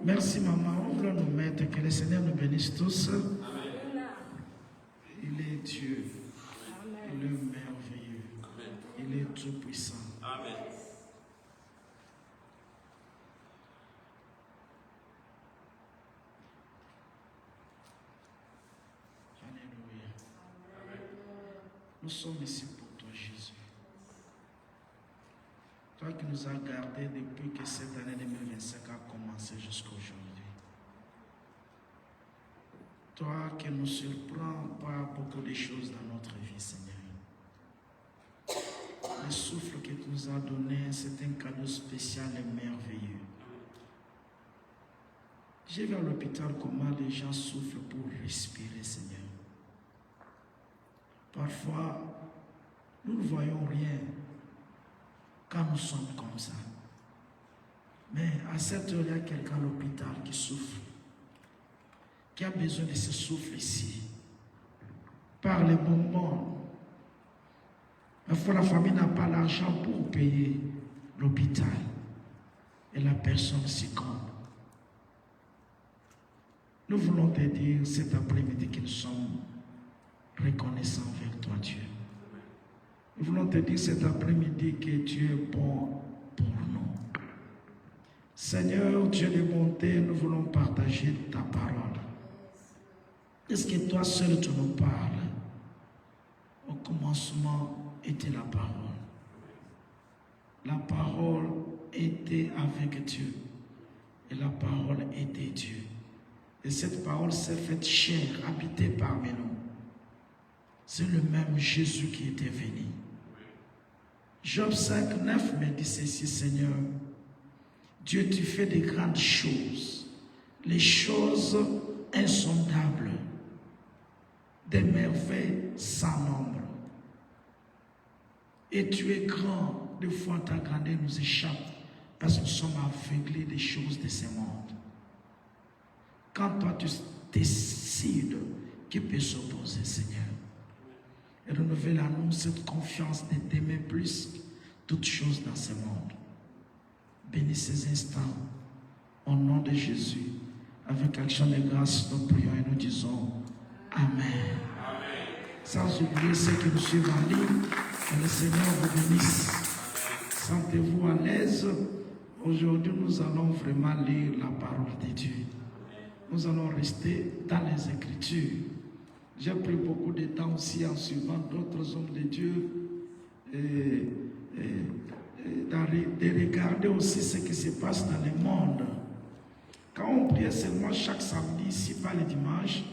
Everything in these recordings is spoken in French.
Merci maman, on voulons nous mettre, que le Seigneur nous bénisse tous. Amen. Il est Dieu, Amen. il est merveilleux, Amen. il est tout puissant. Amen. Alléluia. Nous sommes ici pour toi Jésus. Toi qui nous as gardés depuis que cette année 2025 a commencé jusqu'à aujourd'hui. Toi qui nous surprends par beaucoup de choses dans notre vie, Seigneur. Le souffle que tu nous as donné, c'est un cadeau spécial et merveilleux. J'ai vu à l'hôpital comment les gens souffrent pour respirer, Seigneur. Parfois, nous ne voyons rien quand nous sommes comme ça. Mais à cette heure, il y a quelqu'un à l'hôpital qui souffre, qui a besoin de ce souffle ici. Par les bonbons. Parfois, la famille n'a pas l'argent pour payer l'hôpital. Et la personne succombe. Nous voulons te dire cet après-midi que nous sommes reconnaissants envers toi, Dieu. Nous voulons te dire cet après-midi que Dieu est bon pour nous. Seigneur, Dieu de bonté, nous voulons partager ta parole. Est-ce que toi seul tu nous parles? Au commencement était la parole. La parole était avec Dieu. Et la parole était Dieu. Et cette parole s'est faite chair, habitée parmi nous. C'est le même Jésus qui était venu. Job 5, 9 me dit ceci, Seigneur. Dieu, tu fais de grandes choses, les choses insondables, des merveilles sans nombre. Et tu es grand, des fois ta grandeur nous échappe, parce que nous sommes aveuglés des choses de ce monde. Quand toi tu décides, qui peut s'opposer, Seigneur? Et renouveler à nous cette confiance de t'aimer plus toutes choses dans ce monde. Bénis ces instants au nom de Jésus. Avec action de grâce, nous prions et nous disons Amen. Amen. Sans oublier ceux qui nous suivent en ligne, que le Seigneur vous bénisse. Sentez-vous à l'aise. Aujourd'hui, nous allons vraiment lire la parole de Dieu. Nous allons rester dans les Écritures. J'ai pris beaucoup de temps aussi en suivant d'autres hommes de Dieu de regarder aussi ce qui se passe dans le monde. Quand on priait seulement chaque samedi, ici pas le dimanche,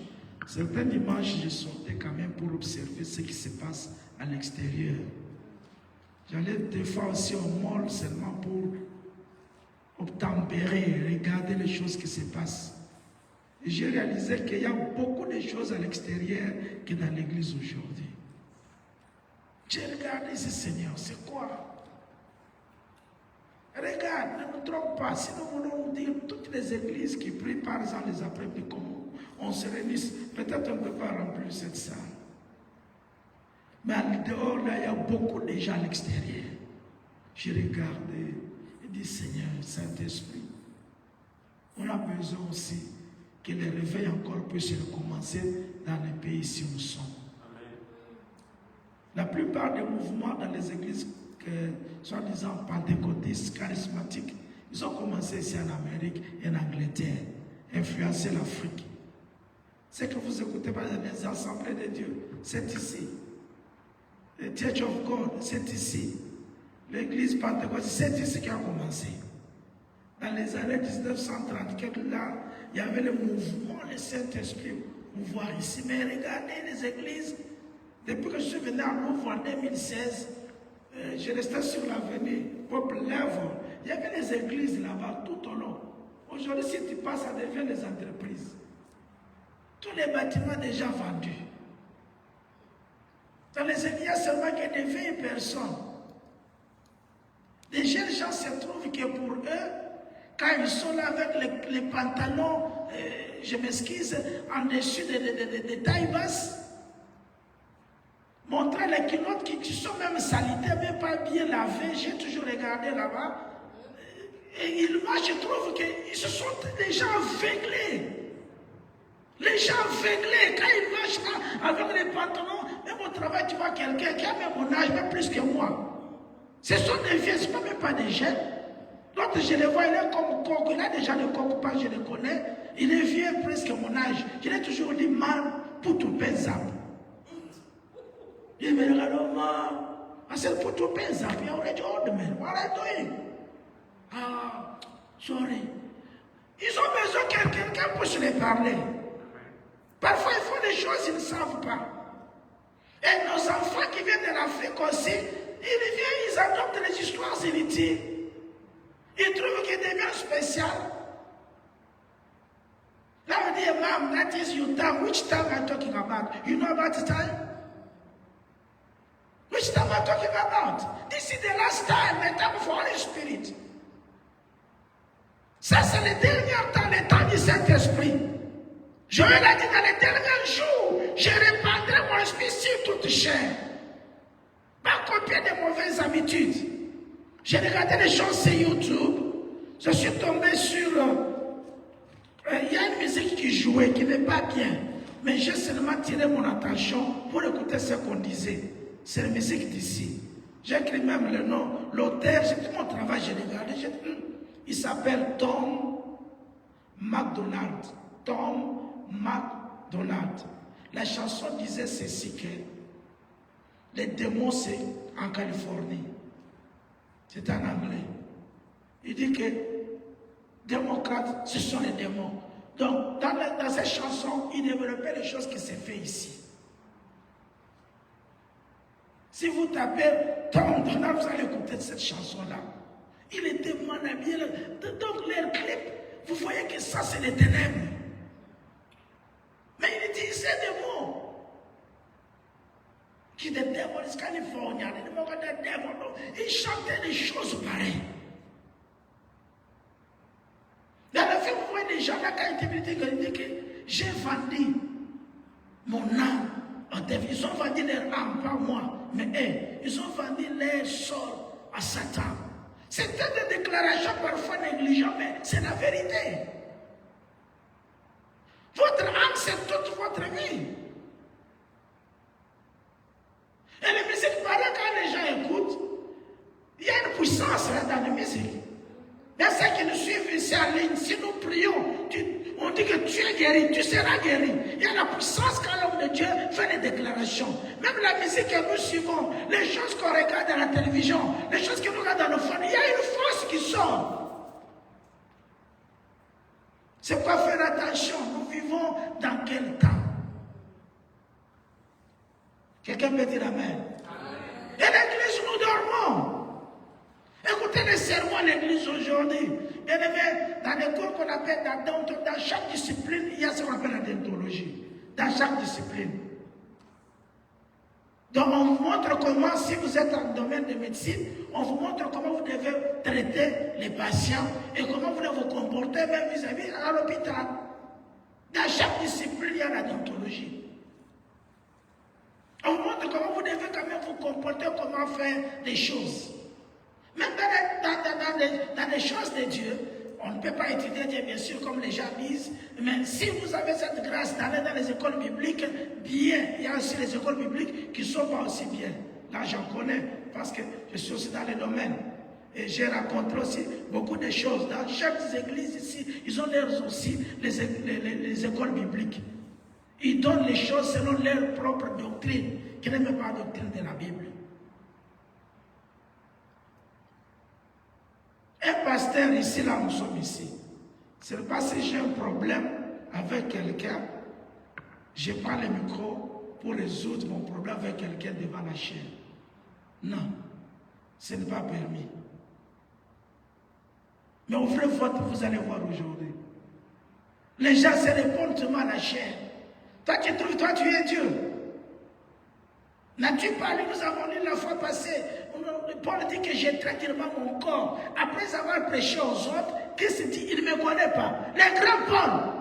certains dimanches je sortais quand même pour observer ce qui se passe à l'extérieur. J'allais des fois aussi au mall seulement pour obtempérer, regarder les choses qui se passent. Et j'ai réalisé qu'il y a beaucoup de choses à l'extérieur que dans l'église aujourd'hui. J'ai regardé ce Seigneur, c'est quoi? Regarde, ne nous trompe pas, si nous voulons dire toutes les églises qui prient par exemple les après-midi, comme on se réunit, peut-être on ne peut pas remplir cette salle. Mais à dehors, là, il y a beaucoup de gens à l'extérieur. J'ai regardé et dit, Seigneur, Saint-Esprit, on a besoin aussi que les réveils encore puissent recommencer dans les pays ici où nous sommes. Amen. La plupart des mouvements dans les églises, soi-disant pentecôtistes, charismatiques, ils ont commencé ici en Amérique et en Angleterre, influencer l'Afrique. Ce que vous écoutez par les assemblées de Dieu, c'est ici. Le Church of God, c'est ici. L'église pentecôtiste, c'est ici qui a commencé. Dans les années 1930, là, il y avait le mouvement, le Saint-Esprit, mouvoir ici. Mais regardez les églises. Depuis que je suis venu à Louvre en 2016, je restais sur l'avenue, Peuple Lèvre. Il y avait les églises là-bas tout au long. Aujourd'hui, si tu passes, ça devient les entreprises. Tous les bâtiments déjà vendus. Dans les églises, il y a seulement que des 20 personnes. Les jeunes gens se trouvent que pour eux, quand ils sont là avec les pantalons, je m'excuse, en dessus de taille basse, montrer les culottes qui sont même salitées, même pas bien lavées. J'ai toujours regardé là-bas. Et moi, je trouve qu'ils se sont des gens aveuglés. Les gens aveuglés, quand ils marchent là, avec les pantalons, même au travail, tu vois quelqu'un qui a même mon âge, même plus que moi. Ce sont des vieux, ce ne sont même pas des jeunes. L'autre, je le vois, il est comme coq, il a déjà le coq, pas, je le connais. Il est vieux, presque mon âge. Je l'ai toujours dit, man, pour tout zap. Il me regarde, oh man, I said, pour tout zap, you're already old man, what are you doing? Ah, sorry. Ils ont besoin que quelqu'un puisse les parler. Parfois, ils font des choses qu'ils ne savent pas. Et nos enfants qui viennent de l'Afrique aussi, ils viennent, ils adoptent les histoires inutiles. Ils trouvent qu'il devient spécial. Là, on dit, Mom, that is your time. Which time am I talking about? You know about the time? Which time am I talking about? This is the last time, the time of Holy Spirit. Ça, c'est le dernier temps, le temps du Saint-Esprit. Joël a dit dans les derniers jours, je répandrai mon esprit sur toute chair. Pas copier de mauvaises habitudes. J'ai regardé les choses sur YouTube. Je suis tombé sur... il y a une musique qui jouait, qui n'est pas bien. Mais j'ai seulement tiré mon attention pour écouter ce qu'on disait. C'est la musique d'ici. J'ai écrit même le nom, l'auteur, j'ai fait mon travail, j'ai regardé. Il s'appelle Tom McDonald. Tom McDonald. La chanson disait ceci que les démons, c'est en Californie. C'est en anglais. Il dit que démocrates, ce sont les démons. Donc, dans cette chanson, il développait les choses qui s'est fait ici. Si vous tapez Tom Donald, vous allez écouter cette chanson-là. Il était manabillé. Donc, leur clip, vous voyez que ça, c'est les ténèbres. Mais il disait des mots. Qui the devil is California. Il chantait des choses pareilles. Dans le film, vous voyez des gens là, quand ils disent que j'ai vendu mon âme au devil. Ils ont vendu leur âme, pas moi, mais eux. Ils ont vendu leur sort à Satan. C'était des déclarations parfois négligentes, mais c'est la vérité. Votre âme, c'est toute votre vie. Et la musique, pareil, quand les gens écoutent, il y a une puissance là dans la musique. Il y a ceux qui nous suivent ici en ligne. Si nous prions, on dit que tu es guéri, tu seras guéri. Il y a la puissance quand l'homme de Dieu fait des déclarations. Même la musique que nous suivons, les choses qu'on regarde à la télévision, les choses que nous regardons dans nos familles, il y a une force qui sort. C'est quoi faire attention? Nous vivons dans quel temps? Quelqu'un peut dire Amen. Et l'église, nous dormons. Écoutez les sermons à l'église aujourd'hui. Et dans les cours qu'on appelle dans chaque discipline, il y a ce qu'on appelle la déontologie. Dans chaque discipline. Donc on vous montre comment, si vous êtes dans le domaine de médecine, on vous montre comment vous devez traiter les patients et comment vous devez vous comporter même vis-à-vis à l'hôpital. Dans chaque discipline, il y a la déontologie. On vous montre comment vous devez quand même vous comporter, comment faire des choses. Même dans les choses de Dieu, on ne peut pas étudier Dieu, bien sûr, comme les gens disent, mais si vous avez cette grâce d'aller dans les écoles bibliques, bien, il y a aussi les écoles bibliques qui ne sont pas aussi bien. Là, j'en connais, parce que je suis aussi dans le domaine. Et j'ai rencontré aussi beaucoup de choses. Dans chaque église ici, ils ont leurs aussi les écoles bibliques. Ils donnent les choses selon leur propre doctrine, qui n'est même pas la doctrine de la Bible. Un pasteur ici, là, nous sommes ici. Ce n'est pas si j'ai un problème avec quelqu'un, je prends le micro pour résoudre mon problème avec quelqu'un devant la chaîne. Non, ce n'est pas permis. Mais ouvrez votre, vous allez voir aujourd'hui. Les gens se répondent seulement à la chair. Toi qui trouves, toi tu es Dieu. N'as-tu pas lu, nous avons lu la fois passée, Paul dit que j'ai tranquillement mon corps. Après avoir prêché aux autres, Christ dit, il ne me connaît pas. Le grand Paul,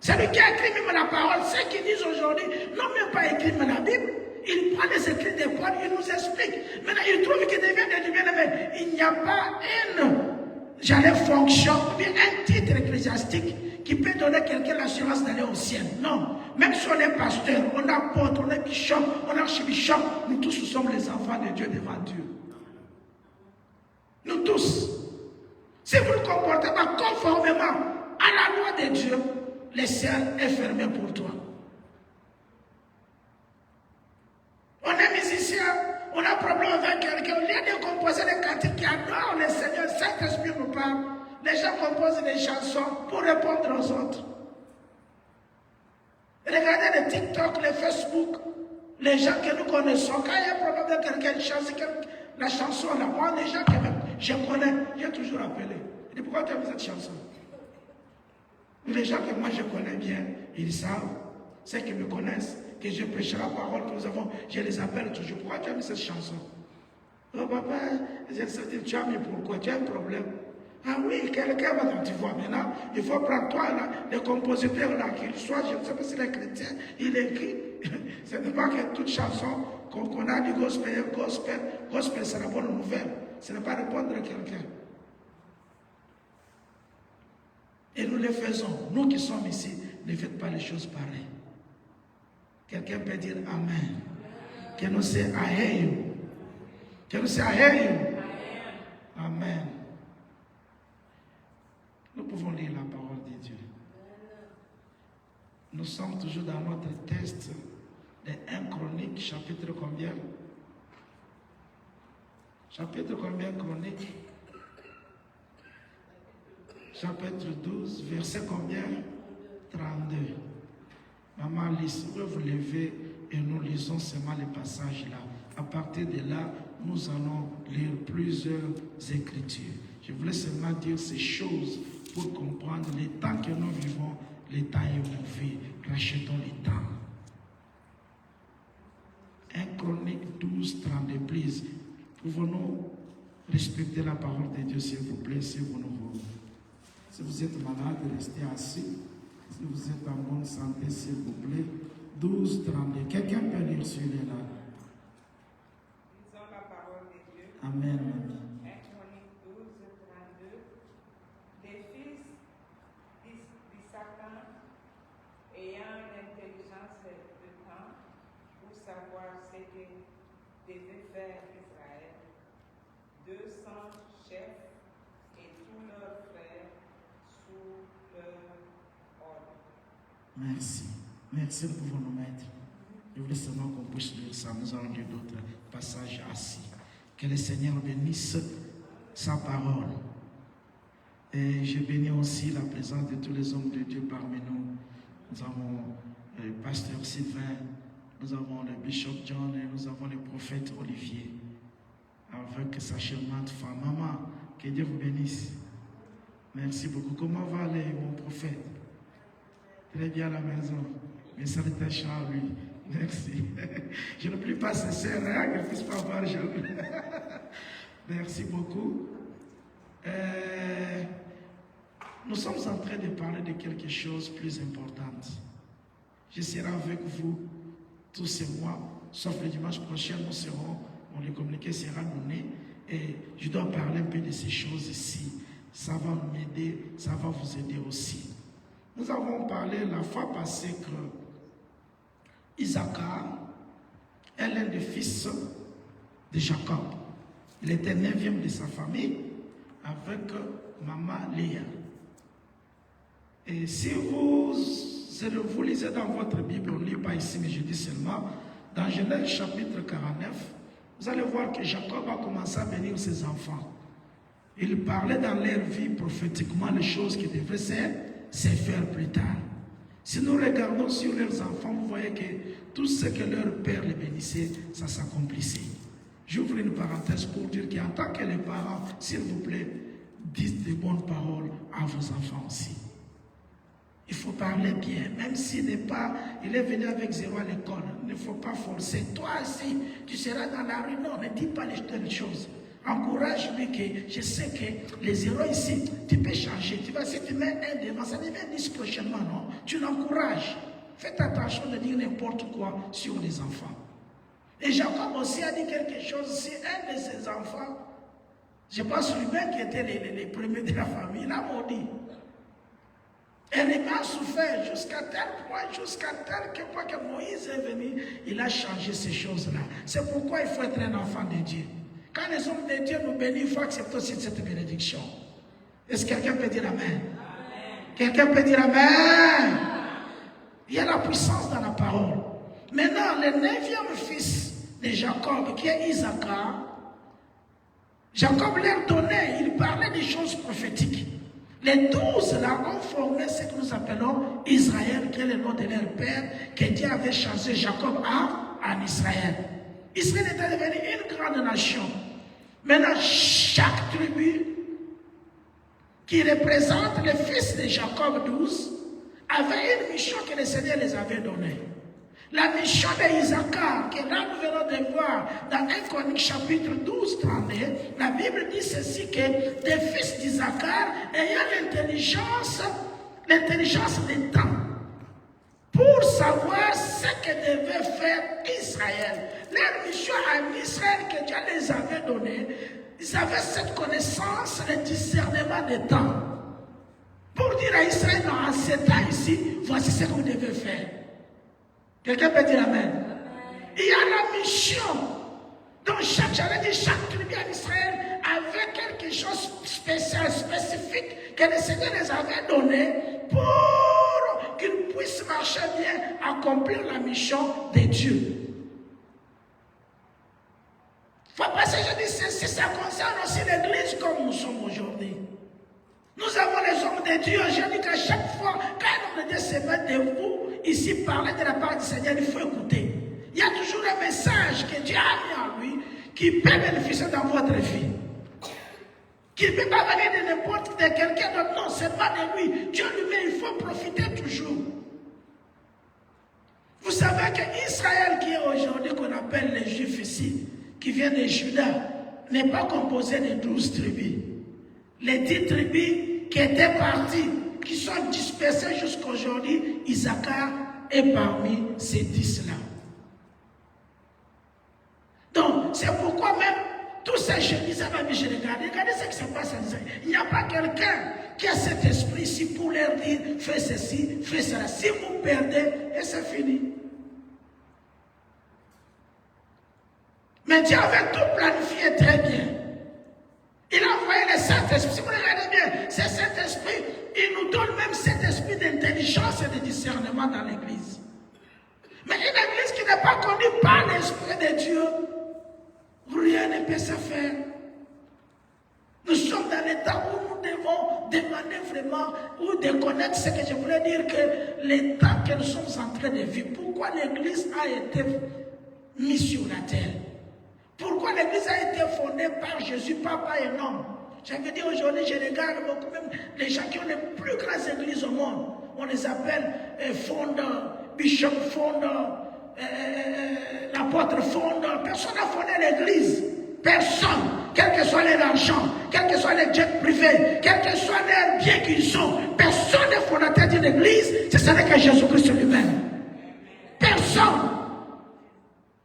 c'est lui qui a écrit même la parole. Ceux qui disent aujourd'hui, n'ont même pas écrit même la Bible. Il prend les écrits de Paul, il nous explique. Maintenant, il trouve qu'il devient du bien-aimé. Il n'y a pas une, fonction, ou bien un titre ecclésiastique ecclésiastique qui peut donner à quelqu'un l'assurance d'aller au ciel. Non. Même si on est pasteur, on est apôtre, on est bishop, on est archibishop, nous tous nous sommes les enfants de Dieu devant Dieu. Nous tous. Si vous ne comportez pas conformément à la loi de Dieu, le ciel est fermé pour toi. On est musicien, on a un problème avec quelqu'un, au lieu de composer des cantiques qui adorent le Seigneur, Saint-Esprit nous parle, les gens composent des chansons pour répondre aux autres. Regardez les TikTok, les Facebook, les gens que nous connaissons, quand il y a un problème de quelqu'un, la chanson là, moi, les gens que même, je connais, j'ai toujours appelé. Et pourquoi tu as mis cette chanson? Les gens que moi je connais bien, ils savent, ceux qui me connaissent, que je prêche la parole que nous avons, je les appelle toujours. Pourquoi tu as mis cette chanson? Oh papa, tu as mis pourquoi? Tu as un problème. Ah oui, quelqu'un va dire, tu vois maintenant, il faut prendre toi là, les compositeurs là, qu'il soit, je ne sais pas si les chrétiens, il écrit. Ce n'est pas que toute chanson qu'on a du gospel, gospel c'est la bonne nouvelle. Ce n'est pas répondre à quelqu'un. Et nous le faisons. Nous qui sommes ici, ne faites pas les choses pareilles. Quelqu'un peut dire Amen. Que nous say I hear you. Que nous say I hear you. Amen. Nous pouvons lire la parole de Dieu. Nous sommes toujours dans notre test de 1 Chronique, chapitre combien? Chapitre combien Chronique? Chapitre 12, verset combien? 32. Maman lise, vous vous levez et nous lisons seulement les passages là. À partir de là, nous allons lire plusieurs écritures. Je voulais seulement dire ces choses pour comprendre les temps que nous vivons, les temps est mauvais. Rachetons les temps. 1 Chronique 12, 32, please. Pouvons-nous respecter la parole de Dieu, s'il vous plaît, si vous nous voulez. Si vous êtes malade, restez assis. Si vous êtes en bonne santé, s'il vous plaît. 12, 32. Quelqu'un peut lire celui-là? Lisons la parole de Dieu. Amen. 1 Chronique 12, 32. Des fils d'Issachar, ayant l'intelligence du temps pour savoir ce que devait faire Israël, 200 chefs et tous leurs frères sous leur ordre. Merci. Merci, nous pouvons nous mettre. Je voulais seulement qu'on puisse lire ça. Nous allons lire d'autres passages assis. Que le Seigneur bénisse sa parole. Et je bénis aussi la présence de tous les hommes de Dieu parmi nous. Nous avons le pasteur Sylvain, nous avons le bishop John et nous avons le prophète Olivier. Avec sa charmante femme. Maman, que Dieu vous bénisse. Merci beaucoup. Comment va aller mon prophète? Très bien à la maison. Mes salutations à lui. Merci. Je ne prie pas ses sœurs, hein, qu'elles ne puissent pas voir jaloux. Merci beaucoup. Nous sommes en train de parler de quelque chose de plus important. Je serai avec vous tous ces mois, sauf le dimanche prochain, le communiqué sera donné et je dois parler un peu de ces choses ici. Ça va m'aider, ça va vous aider aussi. Nous avons parlé la fois passée que Isaac est l'un des fils de Jacob. Il était 9e de sa famille avec maman Léa. Et si vous lisez dans votre Bible, on ne lit pas ici, mais je dis seulement, dans Genèse chapitre 49, vous allez voir que Jacob a commencé à bénir ses enfants. Il parlait dans leur vie prophétiquement les choses qui devraient se faire plus tard. Si nous regardons sur leurs enfants, vous voyez que tout ce que leur père les bénissait, ça s'accomplissait. J'ouvre une parenthèse pour dire qu'en tant que les parents, s'il vous plaît, dites de bonnes paroles à vos enfants aussi. Il faut parler bien, même s'il n'est pas, il est venu avec 0 à l'école. Il ne faut pas forcer. Toi aussi, tu seras dans la rue. Non, ne dis pas les telles choses. Encourage-lui que je sais que les 0 ici, tu peux changer. Tu vas, si tu mets un devant, ça devient 10 prochainement, non? Tu l'encourages. Faites attention de dire n'importe quoi sur les enfants. Et Jacob aussi a dit quelque chose. Si un de ses enfants, je pense lui-même qui était les premiers de la famille, il a maudit. Élément a souffert jusqu'à tel point que Moïse est venu, il a changé ces choses-là. C'est pourquoi il faut être un enfant de Dieu. Quand les hommes de Dieu nous bénissent, il faut accepter aussi cette bénédiction. Est-ce que quelqu'un peut dire Amen? Quelqu'un peut dire Amen? Il y a la puissance dans la parole. Maintenant, le 9e fils de Jacob, qui est Isaac, Jacob leur donnait, il parlait des choses prophétiques. Les 12 là ont formé ce que nous appelons Israël, qui est le nom de leur père, que Dieu avait changé Jacob en Israël. Israël était devenu une grande nation. Maintenant, chaque tribu qui représente les fils de Jacob 12 avait une mission que le Seigneur les avait donnée. La mission d'Isaac, que là nous venons de voir dans 1 Chronique chapitre 12, 32, la Bible dit ceci que des fils d'Isaac ayant l'intelligence des temps pour savoir ce que devait faire Israël. Leur mission en Israël que Dieu les avait donnée, ils avaient cette connaissance, le discernement des temps. Pour dire à Israël, non, en ce temps ici, voici ce que vous devez faire. Quelqu'un peut dire Amen? Il y a la mission. Donc chaque tribu en Israël avait quelque chose de spécial, spécifique, que le Seigneur les avait donné pour qu'ils puissent marcher bien, accomplir la mission de Dieu. Parce que je dis, ça concerne aussi l'église comme nous sommes aujourd'hui. Nous avons les hommes de Dieu. Je dis qu'à chaque fois qu'un homme de Dieu se met de vous, ici, parler de la part du Seigneur, il faut écouter. Il y a toujours un message que Dieu a mis en lui qui peut bénéficier dans votre vie. Qui ne peut pas venir de n'importe de quelqu'un d'autre. Non, ce n'est pas de lui. Dieu lui-même, il faut profiter toujours. Vous savez qu'Israël, qui est aujourd'hui, qu'on appelle les Juifs ici, qui vient de Juda, n'est pas composé de 12 tribus. Les 10 tribus qui étaient parties, qui sont dispersées jusqu'à aujourd'hui, Isaac est parmi ces 10-là. Donc, c'est pourquoi même, tous ces jeunes, ils avaient mis, regardez ce qui se passe en Israël. Il n'y a pas quelqu'un qui a cet esprit ici pour leur dire, fais ceci, fais cela. Si vous perdez, et c'est fini. Mais Dieu avait tout planifié très bien. Il a envoyé le Saint-Esprit. Si vous regardez bien, c'est cet esprit, il nous donne même cet esprit d'intelligence et de discernement dans l'église. Mais une église qui n'est pas conduite par l'esprit de Dieu, rien ne peut se faire. Nous sommes dans l'état où nous devons demander vraiment, ou de connaître ce que je voulais dire, que l'état que nous sommes en train de vivre. Pourquoi l'église a été mise sur la terre? Pourquoi l'église a été fondée par Jésus, pas par un homme? J'avais dit aujourd'hui, je regarde beaucoup, même les gens qui ont les plus grandes églises au monde. On les appelle fondeurs, bishop fondeur, l'apôtre fondeur. Personne n'a fondé l'église. Personne. Quel que soit leur argent, quel que soit les jets privés, quel que soit leurs biens qu'ils ont, personne n'est fondateur d'une église. Ce n'est que Jésus-Christ lui-même. Personne.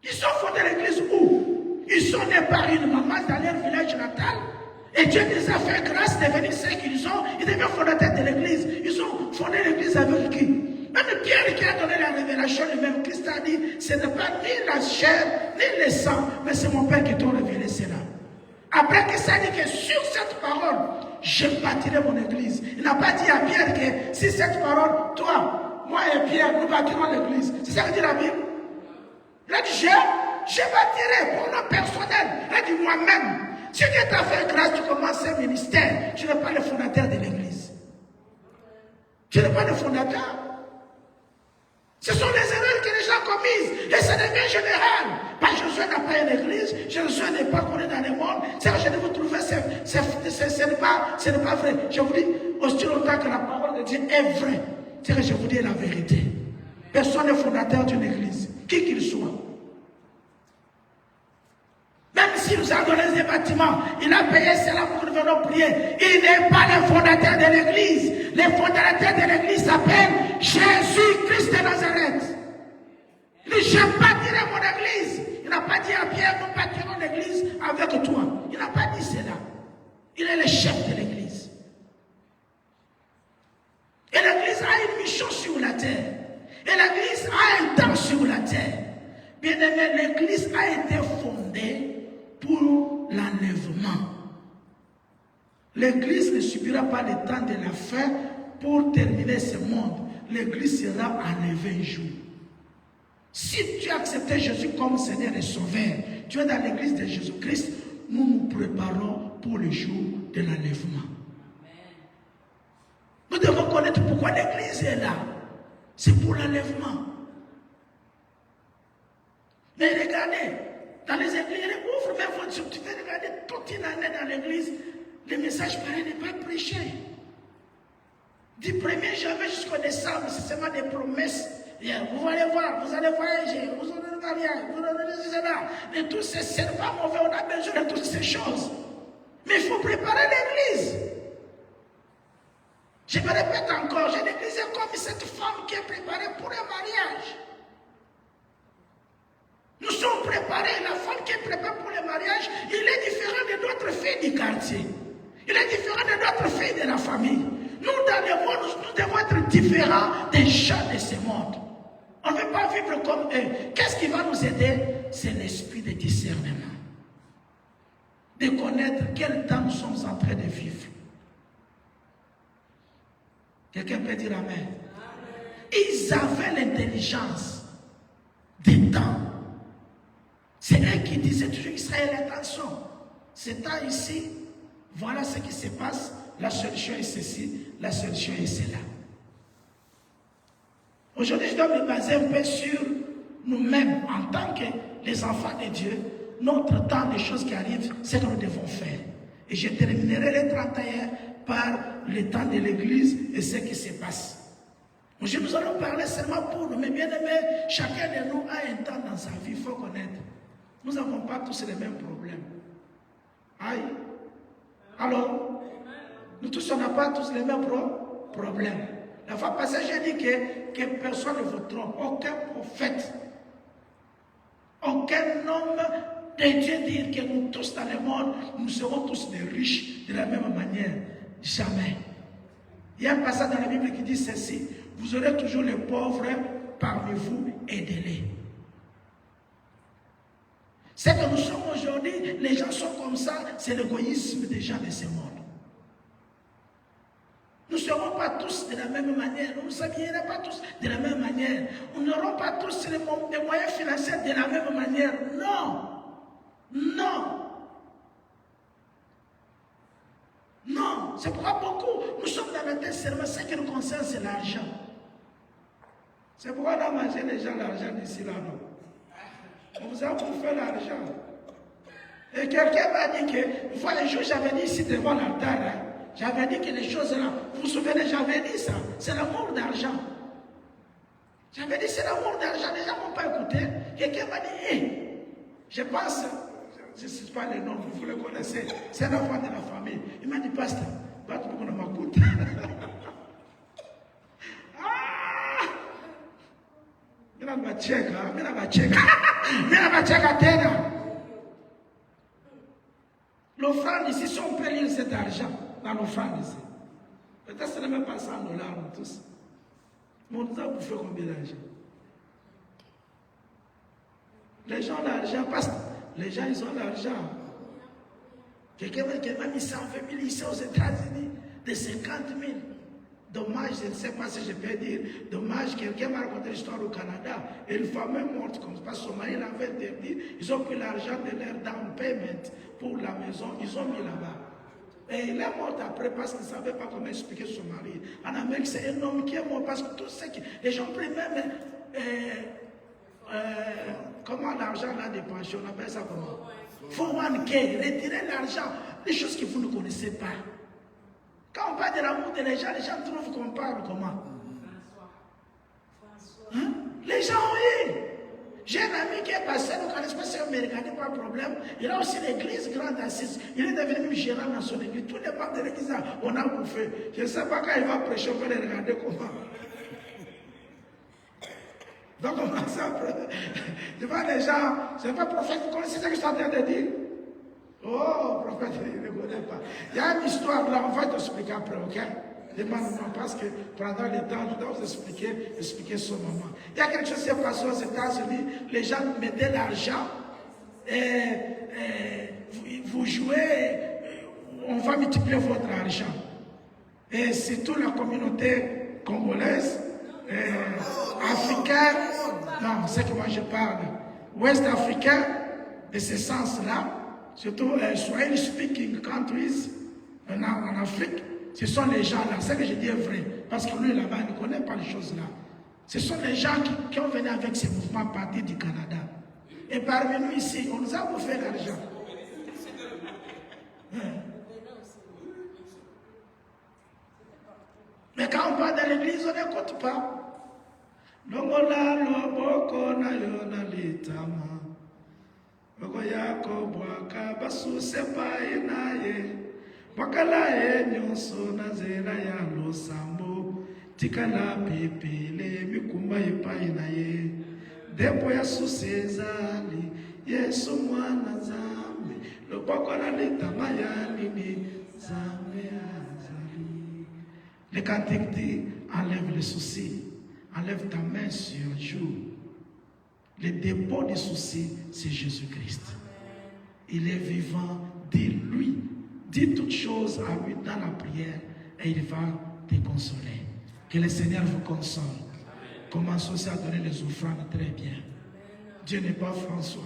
Ils ont fondé l'église où? Ils sont nés par une maman dans leur village natal. Et Dieu les a fait grâce de devenir ce qu'ils ont. Ils deviennent fondateurs de l'église. Ils ont fondé l'église avec qui? Même Pierre qui a donné la révélation lui-même. Christ a dit, ce n'est pas ni la chair, ni le sang, mais c'est mon Père qui t'a révélé cela. Après Christ a dit que sur cette parole, je bâtirai mon église. Il n'a pas dit à Pierre que si cette parole, toi, moi et Pierre, nous bâtirons l'église. C'est ça que dit la Bible. Il a dit, je bâtirai pour le personnel. Il a dit moi-même. Si Dieu t'a fait grâce, tu commences un ministère. Tu n'es pas le fondateur de l'église. Tu n'es pas le fondateur. Ce sont les erreurs que les gens commises. Et ça devient général. Pas Josué n'a pas une église. Josué n'est pas connu dans le monde. C'est que je vais vous trouver, ce n'est pas vrai. Je vous dis, aussi longtemps que la parole de Dieu est vraie, c'est que je vous dis la vérité. Personne n'est fondateur d'une église, qui qu'il soit. Même s'il nous a donné des bâtiments, il a payé cela pour que nous venons prier. Il n'est pas le fondateur de l'église. Le fondateur de l'église s'appelle Jésus-Christ de Nazareth. Il dit, je bâtirai mon église. Il n'a pas dit à Pierre, nous bâtirons l'église avec toi. Il n'a pas dit cela. Il est le chef de l'église. Et l'église l'église a une mission sur la terre. Et l'église a un temps sur la terre. Bien aimé, l'église a été fondée pour l'enlèvement. L'église ne subira pas le temps de la fin pour terminer ce monde. L'église sera enlevée un jour. Si tu as accepté Jésus comme Seigneur et Sauveur, tu es dans l'église de Jésus-Christ, nous nous préparons pour le jour de l'enlèvement. Nous devons connaître pourquoi l'église est là. C'est pour l'enlèvement. Mais regardez, dans les églises, ouvre même votre sur, tu peux regarder toute une année dans l'église, le message pareil n'est pas prêché. Du 1er janvier jusqu'au décembre, c'est seulement des promesses. Vous allez voir, vous allez voyager, vous allez le mariage, vous allez cela. Mais tout ça, c'est pas mauvais, on a besoin de toutes ces choses. Mais il faut préparer l'église. Je me répète encore, j'ai l'église comme cette femme qui est préparée pour un mariage. Nous sommes préparés, la femme qui est préparée pour le mariage, il est différent de d'autres filles du quartier. Il est différent de d'autres filles de la famille. Nous, dans le monde, nous devons être différents des gens de ce monde. On ne veut pas vivre comme eux. Qu'est-ce qui va nous aider? C'est l'esprit de discernement. De connaître quel temps nous sommes en train de vivre. Quelqu'un peut dire Amen. Ils avaient l'intelligence des temps. C'est eux qui disaient toujours Israël, attention, ce temps ici, voilà ce qui se passe, la solution est ceci, la solution est cela. Aujourd'hui, je dois me baser un peu sur nous-mêmes en tant que les enfants de Dieu, notre temps, les choses qui arrivent, c'est ce que nous devons faire. Et je terminerai le 31 par le temps de l'église et ce qui se passe. Aujourd'hui, nous allons parler seulement pour nous, mais bien aimé, chacun de nous a un temps dans sa vie, il faut connaître. Nous n'avons pas tous les mêmes problèmes. Aïe. Alors, nous tous, on n'a pas tous les mêmes problèmes. La fois passée, j'ai dit que personne ne vous trompe. Aucun prophète, aucun homme de Dieu dire que nous tous dans le monde, nous serons tous des riches de la même manière. Jamais. Il y a un passage dans la Bible qui dit ceci: vous aurez toujours les pauvres parmi vous, aidez-les. C'est que nous sommes aujourd'hui, les gens sont comme ça, c'est l'égoïsme des gens de ce monde. Nous ne serons pas tous de la même manière, nous ne s'habillerons pas tous de la même manière, nous n'aurons pas tous les moyens financiers de la même manière. Non, non, non, c'est pourquoi beaucoup, nous sommes dans la tête seulement, ce qui nous concerne, c'est l'argent. C'est pourquoi on a mangé les gens l'argent d'ici là, non. On vous a bouffé l'argent. Et quelqu'un m'a dit que, une fois un jour, j'avais dit ici devant l'altar, hein, j'avais dit que les choses là, vous vous souvenez, j'avais dit ça, c'est l'amour d'argent. J'avais dit c'est l'amour d'argent, les gens ne m'ont pas écouté. Quelqu'un m'a dit, hey, je pense, je ne sais pas les noms, vous le connaissez, c'est un enfant de la famille. Il m'a dit, pasteur, va tout le monde m'écoute. Mina bacheka tena. L'offrande ici, si on peut lire cet argent dans l'offrande ici, peut-être que ce n'est même pas $100 nous tous. Mais on nous a bouffé combien d'argent? Les gens ont l'argent, parce que les gens ils ont l'argent. Quelqu'un m'a mis 120 000 ici aux États-Unis, de 50 000. Dommage, je ne sais pas si je peux dire, dommage, quelqu'un m'a raconté l'histoire au Canada, et une femme est morte comme ça, parce que son mari l'avait interdit, ils ont pris l'argent de leur down payment pour la maison, ils ont mis là-bas. Et il est mort après parce qu'il ne savait pas comment expliquer son mari. En Amérique, c'est un homme qui est mort parce que tout ce qui... Les gens prennent même... comment l'argent là des pensions, on appelle ça comment? 401k, retirer l'argent, des choses que vous ne connaissez pas. Quand on parle de l'amour de les gens trouvent qu'on parle comment? Hein? Les gens ont eu. J'ai un ami qui est passé, donc en espèce américain, pas de problème. Il a aussi l'église grande assise. Il est devenu gérant dans son église. Tous les membres de l'église, on a bouffé. Je ne sais pas quand il va prêcher, on va les regarder comment. Donc on va ça. Devant les gens, c'est pas prophète, vous connaissez ce que je suis en train de dire? Oh, prophète, il ne connaît pas. Il y a une histoire là, on va t'expliquer après, ok? Demande-moi parce que pendant le temps, je dois vous expliquer ce moment. Il y a quelque chose qui s'est passé aux États-Unis. Les gens mettaient l'argent et vous jouez, on va multiplier votre argent. Et surtout la communauté congolaise, africaine, non, c'est que moi je parle, ouest africain, de ce sens-là, surtout Swahili speaking countries en Afrique, ce sont les gens là, c'est que je dis est vrai, parce que lui là-bas il ne connaît pas les choses là. Ce sont les gens qui ont venu avec ces mouvements partis du Canada. Et parmi nous ici, on nous a bouffé l'argent. Mais quand on parle de l'église, on n'écoute pas. Longola loboko na yona litama. Boko yako bwaka basu sepai naye. Wakala nyonso na zera ya losambo. Tikala pepele mikumba epai naye. Depo ya susezali. Yesu mwana zambe. Loboko na litama ya nini zambe azali. Le cantique dit, enlève les soucis, enlève ta main sur le jour. Le dépôt des soucis, c'est Jésus-Christ. Il est vivant, dis-lui, dis toutes choses à lui dans la prière et il va te consoler. Que le Seigneur vous console. Commencez aussi à donner les offrandes très bien. Dieu n'est pas François.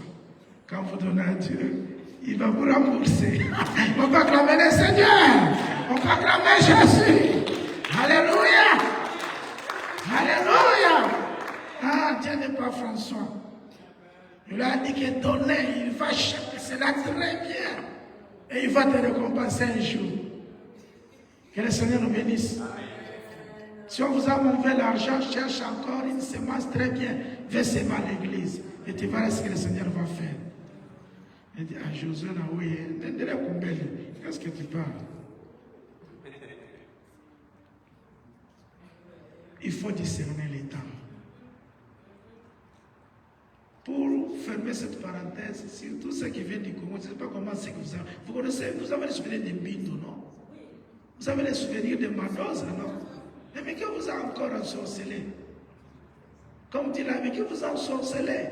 Quand vous donnez à Dieu, il va vous rembourser. On va acclamer le Seigneur. On va acclamer Jésus. Alléluia! Alléluia! Ah, Dieu n'est pas François. Il a dit que donner, il va chercher cela très bien. Et il va te récompenser un jour. Que le Seigneur nous bénisse. Si on vous a montré l'argent, cherche encore une semence très bien. Versez à l'église. Et tu verras ce que le Seigneur va faire. Il dit à Josué, qu'est-ce que tu parles? Il faut discerner les temps. Pour fermer cette parenthèse, surtout ceux qui viennent du Congo, je ne sais pas comment c'est que vous avez. Vous connaissez, vous avez les souvenirs de Mbindo, non? Vous avez les souvenirs de Mandoza, non? Mais qui vous a encore ensorcelé? Comme dit là, mais qui vous a ensorcelé?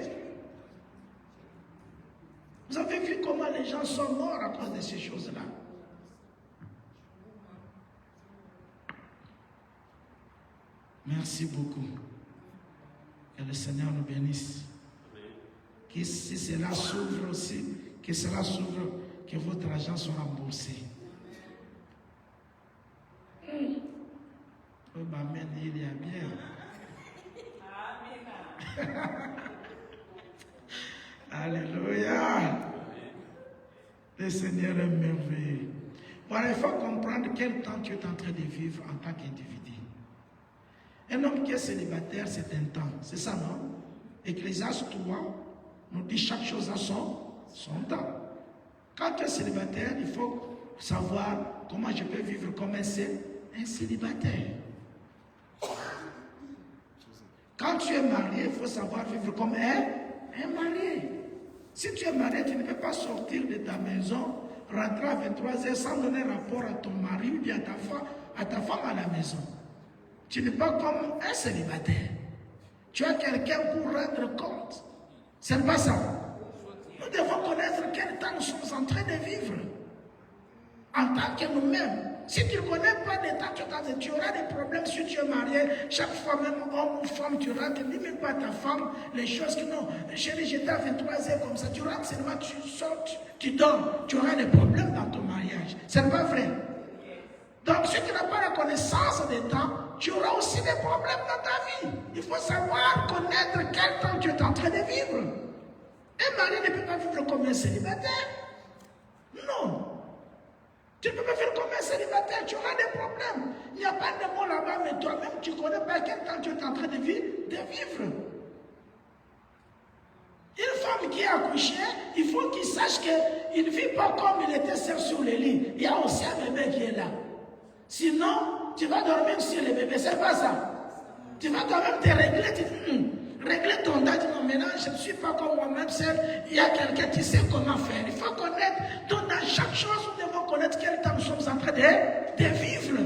Vous avez vu comment les gens sont morts à cause de ces choses-là? Merci beaucoup. Que le Seigneur nous bénisse. Que si cela s'ouvre aussi, que cela s'ouvre, que votre argent soit remboursé. Oh, amen, il y a bien. Alléluia. Le Seigneur est merveilleux. Voilà, il faut comprendre quel temps tu es en train de vivre en tant qu'individu. Un homme qui est célibataire, c'est un temps. C'est ça, non? Ecclésiaste 3 nous dit chaque chose à son temps. Quand tu es célibataire, il faut savoir comment je peux vivre comme un célibataire. Quand tu es marié, il faut savoir vivre comme un marié. Si tu es marié, tu ne peux pas sortir de ta maison, rentrer à 23h sans donner rapport à ton mari ou bien à ta femme à la maison. Tu n'es pas comme un célibataire. Tu as quelqu'un pour rendre compte. Ce n'est pas ça. Nous devons connaître quel temps nous sommes en train de vivre. En tant que nous-mêmes. Si tu ne connais pas les temps, tu auras des problèmes si tu es marié. Chaque fois, même homme ou femme, tu rentres, dis même pas à ta femme les choses que non. Chérie, j'étais à 23h comme ça. Tu rentres seulement, tu sors, tu dors. Tu auras des problèmes dans ton mariage. Ce n'est pas vrai. Donc, si tu n'as pas la connaissance des temps, tu auras aussi des problèmes dans ta vie. Il faut savoir connaître quel temps tu es en train de vivre. Un mari ne peut pas vivre comme un célibataire. Non. Tu ne peux pas vivre comme un célibataire, tu auras des problèmes. Il n'y a pas de mots là-bas, mais toi-même, tu ne connais pas quel temps tu es en train de vivre. Une femme qui est accouchée, il faut qu'il sache qu'il ne vit pas comme il était seul sur le lit. Il y a aussi un bébé qui est là. Sinon, tu vas dormir sur le bébé, c'est pas ça. Tu vas toi-même te régler, tu dis, régler ton date. Non, maintenant, je ne suis pas comme moi-même seul. Il y a quelqu'un qui sait comment faire. Il faut connaître. Donc, dans chaque chose, nous devons connaître quel temps nous sommes en train de vivre.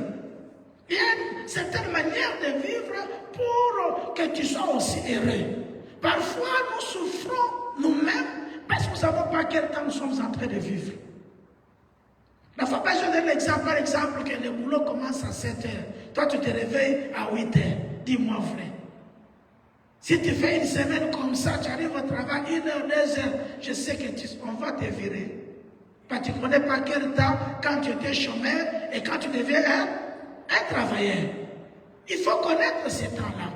Il y a une certaine manière de vivre pour que tu sois aussi heureux. Parfois, nous souffrons nous-mêmes parce que nous ne savons pas quel temps nous sommes en train de vivre. La fois passée, je donne l'exemple, par exemple, que le boulot commence à 7 heures. Toi, tu te réveilles à 8 heures. Dis-moi, frère. Si tu fais une semaine comme ça, tu arrives au travail 1 heure, 2 heures, je sais que on va te virer. Parce que tu ne connais pas quel temps, quand tu étais chômeur et quand tu deviens un travailleur. Il faut connaître ces temps-là.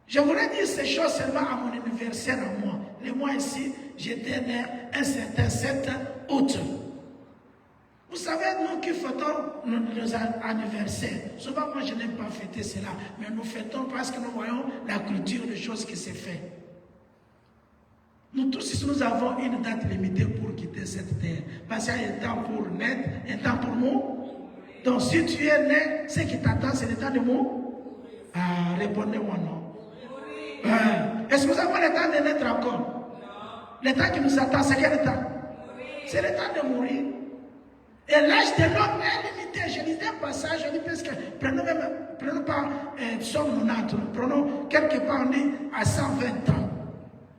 Je voulais dire ces choses seulement à mon anniversaire à moi. Le mois ici, j'étais né un certain 7 août. Vous savez, nous qui fêtons nos anniversaires, souvent moi je n'aime pas fêter cela, mais nous fêtons parce que nous voyons la culture de choses qui s'est fait. Nous tous ici, nous avons une date limitée pour quitter cette terre. Parce qu'il y a un temps pour naître, un temps pour mourir. Donc si tu es né, ce qui t'attend, c'est le temps de mourir. Ah, répondez-moi non. Est-ce que nous avons le temps de naître encore? Le temps qui nous attend, c'est quel temps? C'est le temps de mourir. Et l'âge de l'homme est limité. Je lisais un passage, je dis parce que prenons pas Somme 90, prenons quelque part, on dit à 120 ans.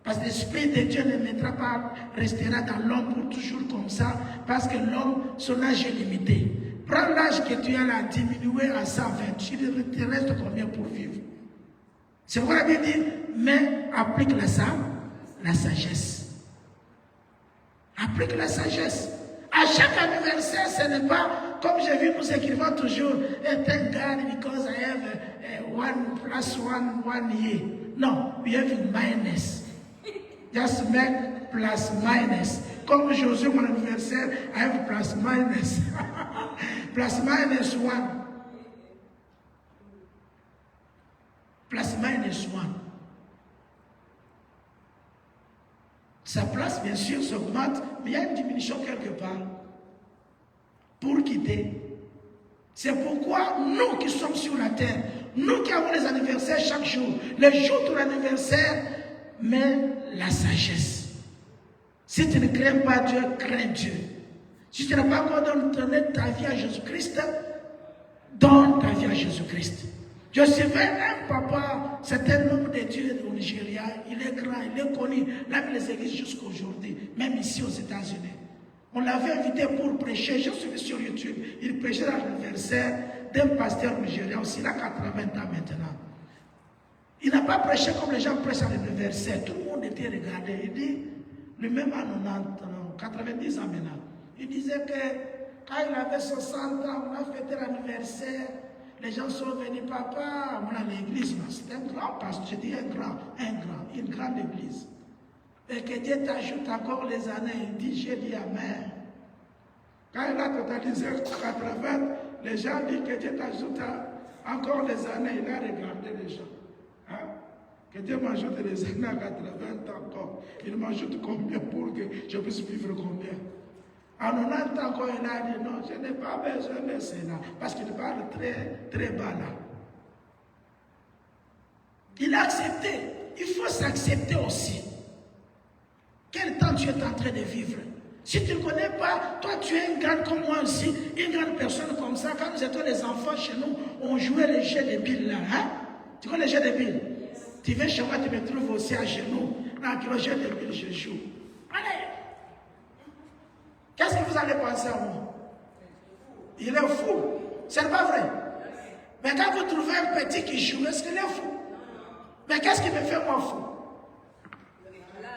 Parce que l'Esprit de Dieu ne mettra pas, restera dans l'homme pour toujours comme ça, parce que l'homme, son âge est limité. Prends l'âge que tu as là, diminué à 120, tu te restes combien pour vivre? C'est pourquoi la Bible dit, mais applique la sagesse. Applique la sagesse. À chaque anniversaire, ce n'est pas, comme j'ai vu, nous écrivons toujours, thank God because I have 1 + 1 year. No, we have minus. Just make plus minus. Comme Josué, mon anniversaire, I have plus minus. Plus minus 1. Plus minus 1. Sa place, bien sûr, s'augmente, mais il y a une diminution quelque part pour quitter. C'est pourquoi nous qui sommes sur la terre, nous qui avons les anniversaires chaque jour, le jour de l'anniversaire, mais la sagesse. Si tu ne crains pas Dieu, crains Dieu. Si tu n'as pas encore donné ta vie à Jésus-Christ, donne ta vie à Jésus-Christ. Je suivais un papa, c'est un homme de Dieu au Nigeria, il est grand, il est connu, là les églises jusqu'à aujourd'hui, même ici aux États-Unis. On l'avait invité pour prêcher, je suis sur YouTube, il prêchait à l'anniversaire d'un pasteur nigérien aussi, il a 80 ans maintenant. Il n'a pas prêché comme les gens prêchent à l'anniversaire, tout le monde était regardé, il dit, lui-même à 90 ans maintenant, il disait que quand il avait 60 ans, on a fêté l'anniversaire. Les gens sont venus, papa, on a l'église, c'est un grand pasteur, je dis une grande église. Et que Dieu t'ajoute encore les années, il dit, j'ai dit amen. Quand il a totalisé 80, les gens disent que Dieu t'ajoute encore les années, il a regardé les gens. Hein? Que Dieu m'ajoute les années à 80 encore. Il m'ajoute combien pour que je puisse vivre combien? À 90 ans, quand il a dit non, je n'ai pas besoin de cela, parce qu'il parle très, très bas là. Il a accepté. Il faut s'accepter aussi. Quel temps tu es en train de vivre? Si tu ne connais pas, toi tu es une grande comme moi aussi, une grande personne comme ça. Quand nous étions les enfants chez nous, on jouait les jeux de billes là. Hein? Tu connais les jeux de billes? Tu viens chez moi, tu me trouves aussi à genoux. Dans le jeu de billes, je joue. Allez! Qu'est-ce que vous allez penser à moi? Il est fou. Ce n'est pas vrai. Mais quand vous trouvez un petit qui joue, est-ce qu'il est fou? Mais qu'est-ce qui me fait moi fou?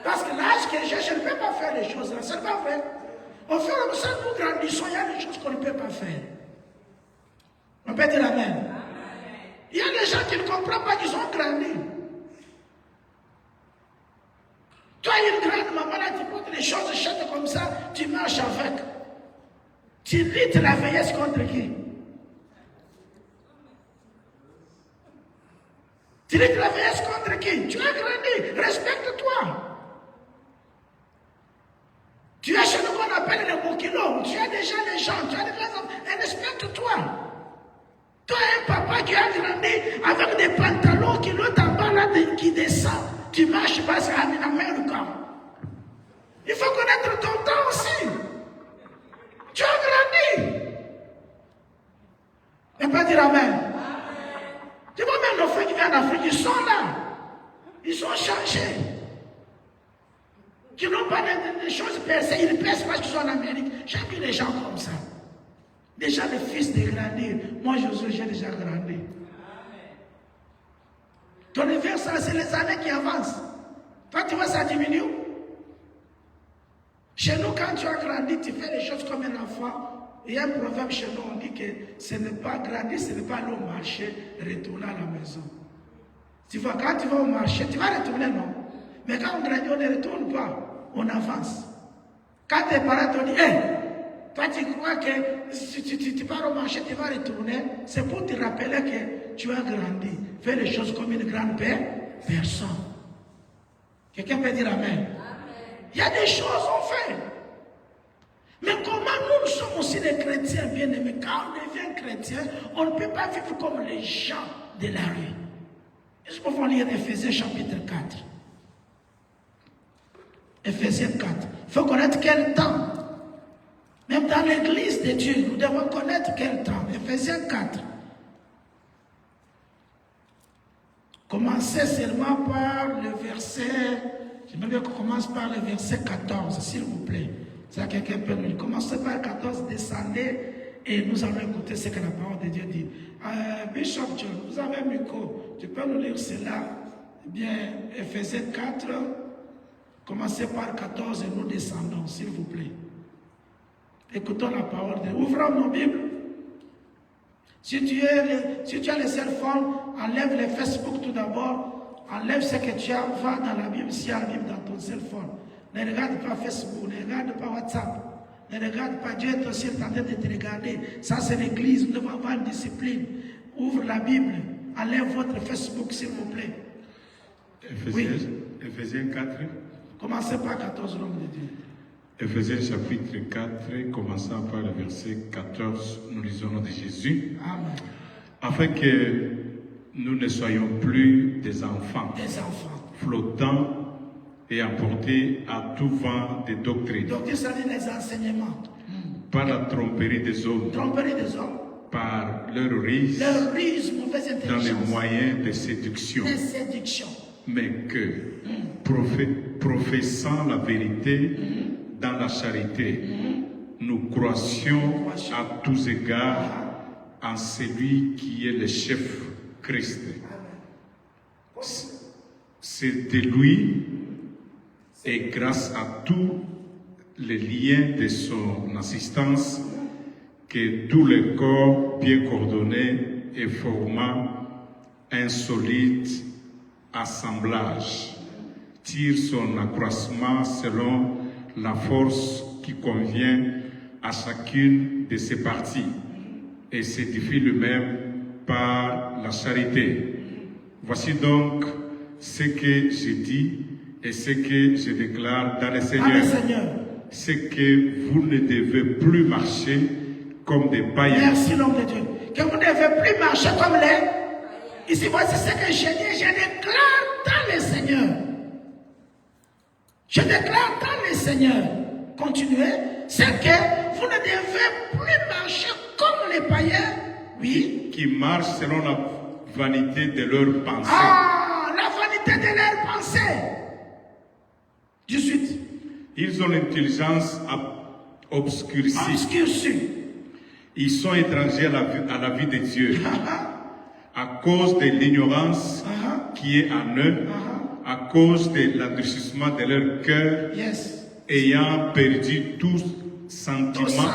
Parce que l'âge que j'ai, je ne peux pas faire les choses là. Ce n'est pas vrai. Au fur et à mesure que nous grandissons, il y a des choses qu'on ne peut pas faire. On peut dire amen. Il y a des gens qui ne comprennent pas qu'ils ont grandi. Toi, une grande maman, là, tu portes les choses chètes comme ça, tu marches avec. Tu luttes la vieillesse contre qui? Tu luttes la vieillesse contre qui? Tu as grandi, respecte-toi. Tu es chez nous qu'on appelle les bouquinos, tu as déjà les gens, tu as déjà les hommes, et respecte-toi. Toi, un papa qui a grandi avec des pantalons qui l'autre en bas là, qui descend. Tu marches pas à Amérique. Il faut connaître ton temps aussi. Tu as grandi. Tu peux dire Amen. Tu vois même nos frères qui viennent d'Afrique, ils sont là. Ils sont changés. Qui n'ont pas des choses percées. Ils percent parce qu'ils sont en Amérique. J'ai vu des gens comme ça. Déjà les fils de grandir. Moi, Josué, j'ai déjà grandi. Ton anniversaire, c'est les années qui avancent. Toi, tu vois, ça diminue. Chez nous, quand tu as grandi, tu fais les choses comme un enfant. Il y a un proverbe chez nous, on dit que ce n'est pas grandir, ce n'est pas aller au marché, retourner à la maison. Tu vois, quand tu vas au marché, tu vas retourner, non? Mais quand on grandit, on ne retourne pas, on avance. Quand tes parents te disent, hey, toi tu crois que si tu pars au marché, tu vas retourner, c'est pour te rappeler que tu as grandi. Fais les choses comme une grande personne. Quelqu'un peut dire Amen. Il y a des choses qu'on fait. Mais comment nous sommes aussi des chrétiens bien-aimés? Quand on devient chrétien, on ne peut pas vivre comme les gens de la rue. Est-ce qu'on va lire Éphésiens chapitre 4? Éphésiens 4. Il faut connaître quel temps. Même dans l'église de Dieu, nous devons connaître quel temps. Éphésiens 4. Commencez seulement par le verset. J'aimerais bien qu'on commence par le verset 14, s'il vous plaît. Ça, quelqu'un peut nous dire. Commencez par 14, descendez et nous allons écouter ce que la parole de Dieu dit. Bishop John, vous avez un micro. Tu peux nous lire cela? Eh bien, Éphésiens 4, commencez par 14 et nous descendons, s'il vous plaît. Écoutons la parole de Dieu. Ouvrons nos Bibles. Si tu as les cell phones, enlève les Facebook tout d'abord. Enlève ce que tu as, va dans la Bible, si y a la Bible dans ton cell phone. Ne regarde pas Facebook, ne regarde pas WhatsApp. Ne regarde pas, Dieu est aussi en train de te regarder. Ça c'est l'église, nous devons avoir une discipline. Ouvre la Bible, enlève votre Facebook s'il vous plaît. Éphésiens 4. Commencez par 14, l'homme de Dieu. Éphésiens chapitre 4, commençant par le verset 14, nous lisons au nom de Jésus. Amen. Afin que nous ne soyons plus des enfants, flottants et emportés à tout vent de doctrine. Donc, ça dit les enseignements. Par la tromperie des hommes. Tromperie des hommes. Par leur ruse, mauvaise intelligence. dans les moyens de séduction. Mais que, professant la vérité dans la charité, nous croissions à tous égards en celui qui est le chef Christ. C'est de lui et grâce à tous les liens de son assistance que tout le corps bien coordonné et formant un solide assemblage tire son accroissement selon la force qui convient à chacune de ses parties et s'édifie lui-même par la charité. Voici donc ce que je dis et ce que je déclare dans le Seigneur. C'est que vous ne devez plus marcher comme des païens. Merci l'homme de Dieu. Que vous ne devez plus marcher comme les... Ici, voici ce que je dis. Je déclare dans le Seigneur. Je déclare dans le Seigneur. Continuez. C'est que vous ne devez plus marcher comme les païens. Oui. Qui marchent selon la vanité de leurs pensées. Ah, la vanité de leurs pensées. 18. Ils ont l'intelligence obscurcie. Ils sont étrangers à la vie de Dieu. À cause de l'ignorance qui est en eux. À cause de l'endurcissement de leur cœur. Ayant perdu tout sentiment.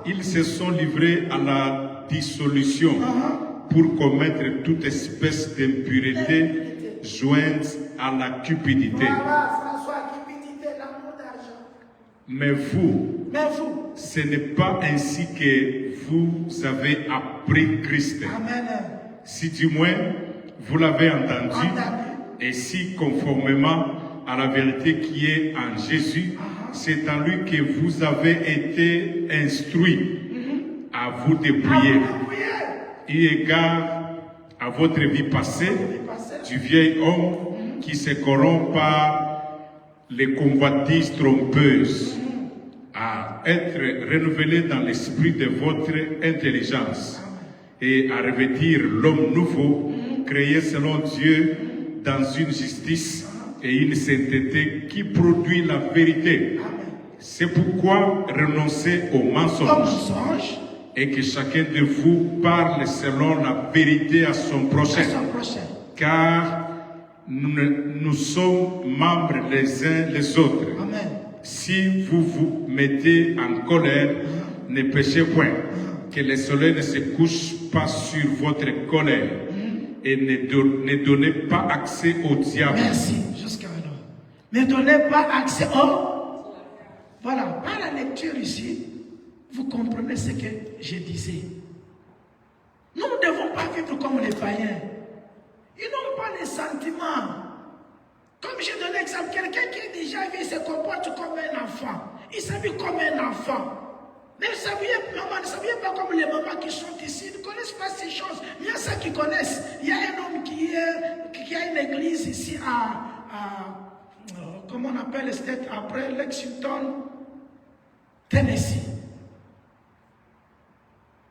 Ils se sont livrés à la dissolution pour commettre toute espèce d'impureté jointe à la cupidité. Mais vous, ce n'est pas ainsi que vous avez appris Christ. Amen. Si du moins vous l'avez entendu, et si conformément à la vérité qui est en Jésus, c'est en lui que vous avez été instruits à vous dépouiller. Eu égard à votre vie passée, du vieil homme qui se corrompt par les convoitises trompeuses, à être renouvelé dans l'esprit de votre intelligence et à revêtir l'homme nouveau, créé selon Dieu dans une justice et une sainteté qui produit la vérité. C'est pourquoi renoncez au mensonge et que chacun de vous parle selon la vérité à son prochain. Car nous sommes membres les uns les autres. Amen. Si vous vous mettez en colère, ne péchez point. Que le soleil ne se couche pas sur votre colère. Et ne donnez pas accès au diable. Merci, jusqu'à maintenant. Ne donnez pas accès au... Voilà, par la lecture ici, vous comprenez ce que je disais. Nous ne devons pas vivre comme les païens. Ils n'ont pas les sentiments. Comme j'ai donné l'exemple, quelqu'un qui est déjà vu, il se comporte comme un enfant. Il s'habille comme un enfant. Mais vous saviez, maman, ne saviez pas comme les mamans qui sont ici, ils ne connaissent pas ces choses. Il y a ceux qui connaissent. Il y a un homme qui a une église ici comment on appelle cette après Lexington, Tennessee.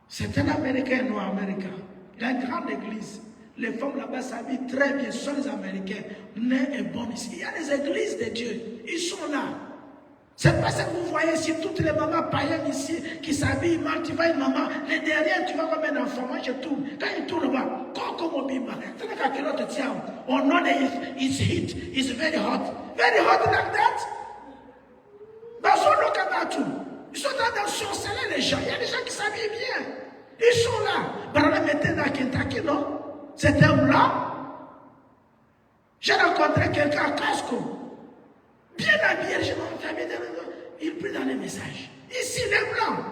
C'est un Américain, non américain. Il a une grande église. Les femmes là-bas s'habillent très bien, ce sont les Américains. Nés et bons ici. Il y a des églises de Dieu. Ils sont là. C'est pas ça que vous voyez ici, toutes les mamans païennes ici qui s'habillent mal. Tu vois une maman, les derrière, tu vois comme un enfant. Moi, je tourne. Quand il tourne là, comme bimba. Tu vois quand il te tient. Oh non, it's heat. It's very hot. Very hot like that. Ils sont là dans sorceller les gens. Il y a des gens qui s'habillent bien. Ils sont là. Barana maintenant à Kentucky, non? C'est un blanc. J'ai rencontré quelqu'un à Casco. Bien habillé, il prit dans les messages. Ici, les blancs.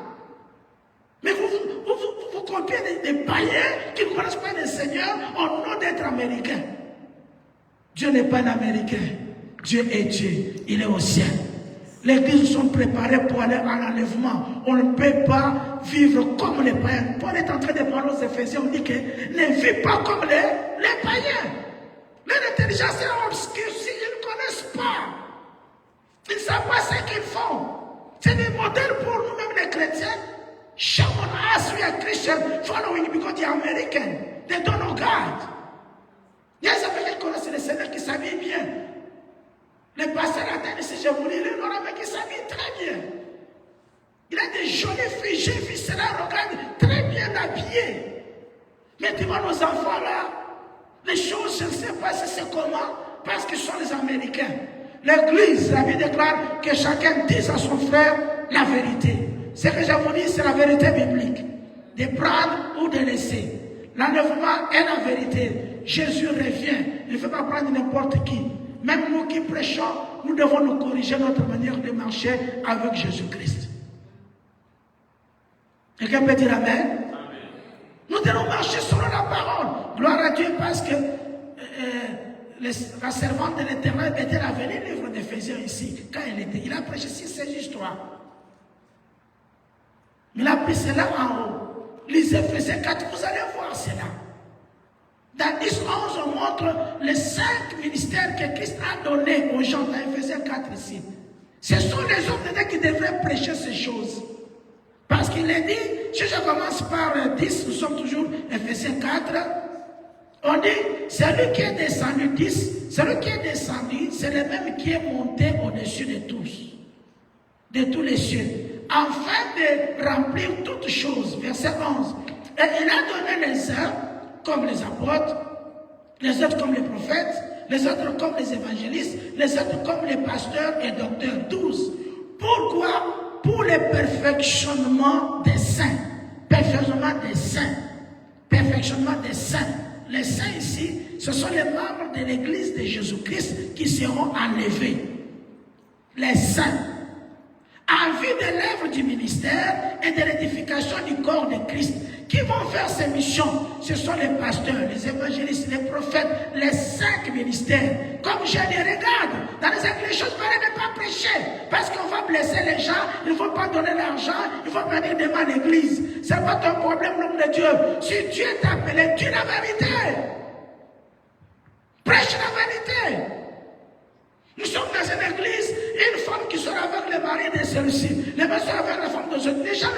Mais vous copiez des païens qui ne connaissent pas le Seigneur au nom d'être américains. Dieu n'est pas un Américain. Dieu est Dieu. Il est au ciel. Les églises sont préparées pour aller à l'enlèvement. On ne peut pas vivre comme les païens. Paul est en train de parler aux Éphésiens. On dit que ne vivez pas comme les païens. Leur intelligence est obscure. Ils ne connaissent pas. Ils ne savent pas ce qu'ils font. C'est des modèles pour nous-mêmes les chrétiens. Someone asks we are Christian following because they are American. They don't know God. Il y a des Américains qui connaissent le Seigneur qui s'habillent bien. Le pasteur à terre, si je vous lis, le Nord qui s'habille très bien. Il a des jolies filles, jeunes filles, cela regarde très bien habillées. Mais tu vois nos enfants là, les choses, je ne sais pas si c'est comment, parce qu'ils sont les Américains. L'Église, la Bible déclare que chacun dise à son frère la vérité. Ce que je vous dis, c'est la vérité biblique. De prendre ou de laisser. L'enlèvement est la vérité. Jésus revient. Il ne faut pas prendre n'importe qui. Même nous qui prêchons, nous devons nous corriger notre manière de marcher avec Jésus-Christ. Quelqu'un peut dire Amen? Nous devons marcher selon la parole. Gloire à Dieu parce que la servante de l'Éternel était la venue, le livre d'Éphésiens ici, quand elle était. Il a prêché sur ces histoires. Il a pris cela en haut. Lisez Éphésiens 4, vous allez voir cela. Dans 10, 11, on montre les 5 ministères que Christ a donnés aux gens dans Éphésiens 4 ici. Ce sont les hommes de Dieu qui devraient prêcher ces choses. Parce qu'il est dit, si je commence par 10, nous sommes toujours Éphésiens 4, on dit, celui qui est descendu, 10, celui qui est descendu, c'est le même qui est monté au-dessus de tous, de tous les cieux, afin de remplir toutes choses. Verset 11. Et il a donné les uns comme les apôtres, les autres comme les prophètes, les autres comme les évangélistes, les autres comme les pasteurs et docteurs. 12. Pourquoi? Pour le perfectionnement des saints. Perfectionnement des saints. Perfectionnement des saints. Les saints ici, ce sont les membres de l'église de Jésus-Christ qui seront enlevés. Les saints. En vue de l'œuvre du ministère et de l'édification du corps de Christ. Qui vont faire ces missions? Ce sont les pasteurs, les évangélistes, les prophètes, les 5 ministères. Comme je les regarde, dans les églises, je ne peux même pas prêcher. Parce qu'on va blesser les gens, il ne faut pas donner l'argent, il faut venir devant l'église. Ce n'est pas ton problème, l'homme de Dieu. Si Dieu t'a appelé, dis la vérité. Prêche la vérité. Nous sommes dans une église, une femme qui sera avec le mari de celui-ci, les mari sera avec la femme de celui-ci. Les gens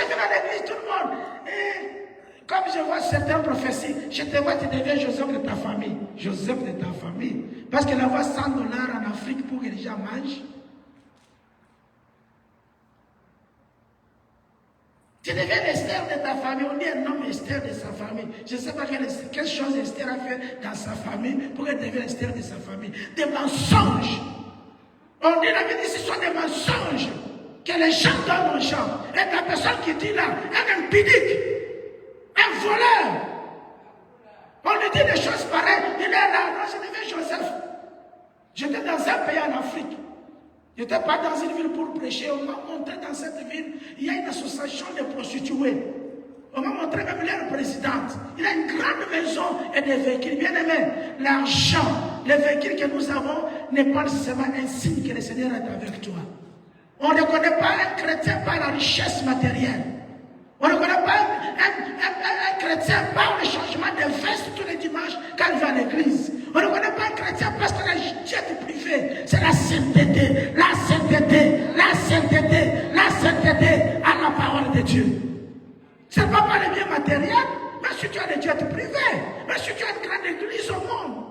viennent à l'église, tout le monde. Et Comme je vois certaines prophéties, je te vois, tu deviens Joseph de ta famille. Joseph de ta famille. Parce qu'elle envoie $100 en Afrique pour que les gens mangent. Tu deviens Esther de ta famille. On dit un homme Esther de sa famille. Je ne sais pas quelle chose Esther a fait dans sa famille pour qu'elle devienne Esther de sa famille. Des mensonges. On dit la vie, ce sont des mensonges que les gens donnent aux gens. Et la personne qui dit là, un impudique, un voleur. On lui dit des choses pareilles. Il est là, non, je deviens Joseph. J'étais dans un pays en Afrique. Je n'étais pas dans une ville pour prêcher. On m'a montré dans cette ville, il y a une association de prostituées. On m'a montré même leur présidente. Il a une grande maison et des véhicules. Bien aimé, l'argent, les véhicules que nous avons n'est pas nécessairement un signe que le Seigneur est avec toi. On ne reconnaît pas un chrétien par la richesse matérielle. On ne reconnaît pas un chrétien par le changement de veste tous les dimanches quand il va à l'église. On ne reconnaît pas un chrétien parce qu'il a un jet privé. C'est la sainteté, la sainteté, la sainteté, la sainteté à la parole de Dieu. Ce n'est pas par les biens matériels, mais si tu as des jets privés, mais si tu as une grande église au monde.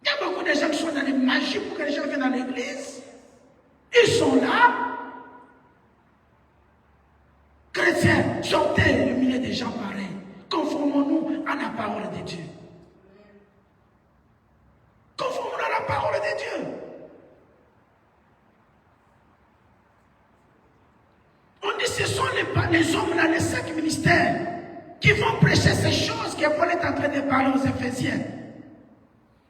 Il y a beaucoup de gens qui sont dans les magies pour que les gens viennent à l'église. Ils sont là. Chrétiens, sortez le milieu des gens pareils. Conformons-nous à la parole de Dieu. Conformons-nous à la parole de Dieu. On dit ce sont les hommes dans les 5 ministères qui vont prêcher ces choses que Paul est en train de parler aux Éphésiens.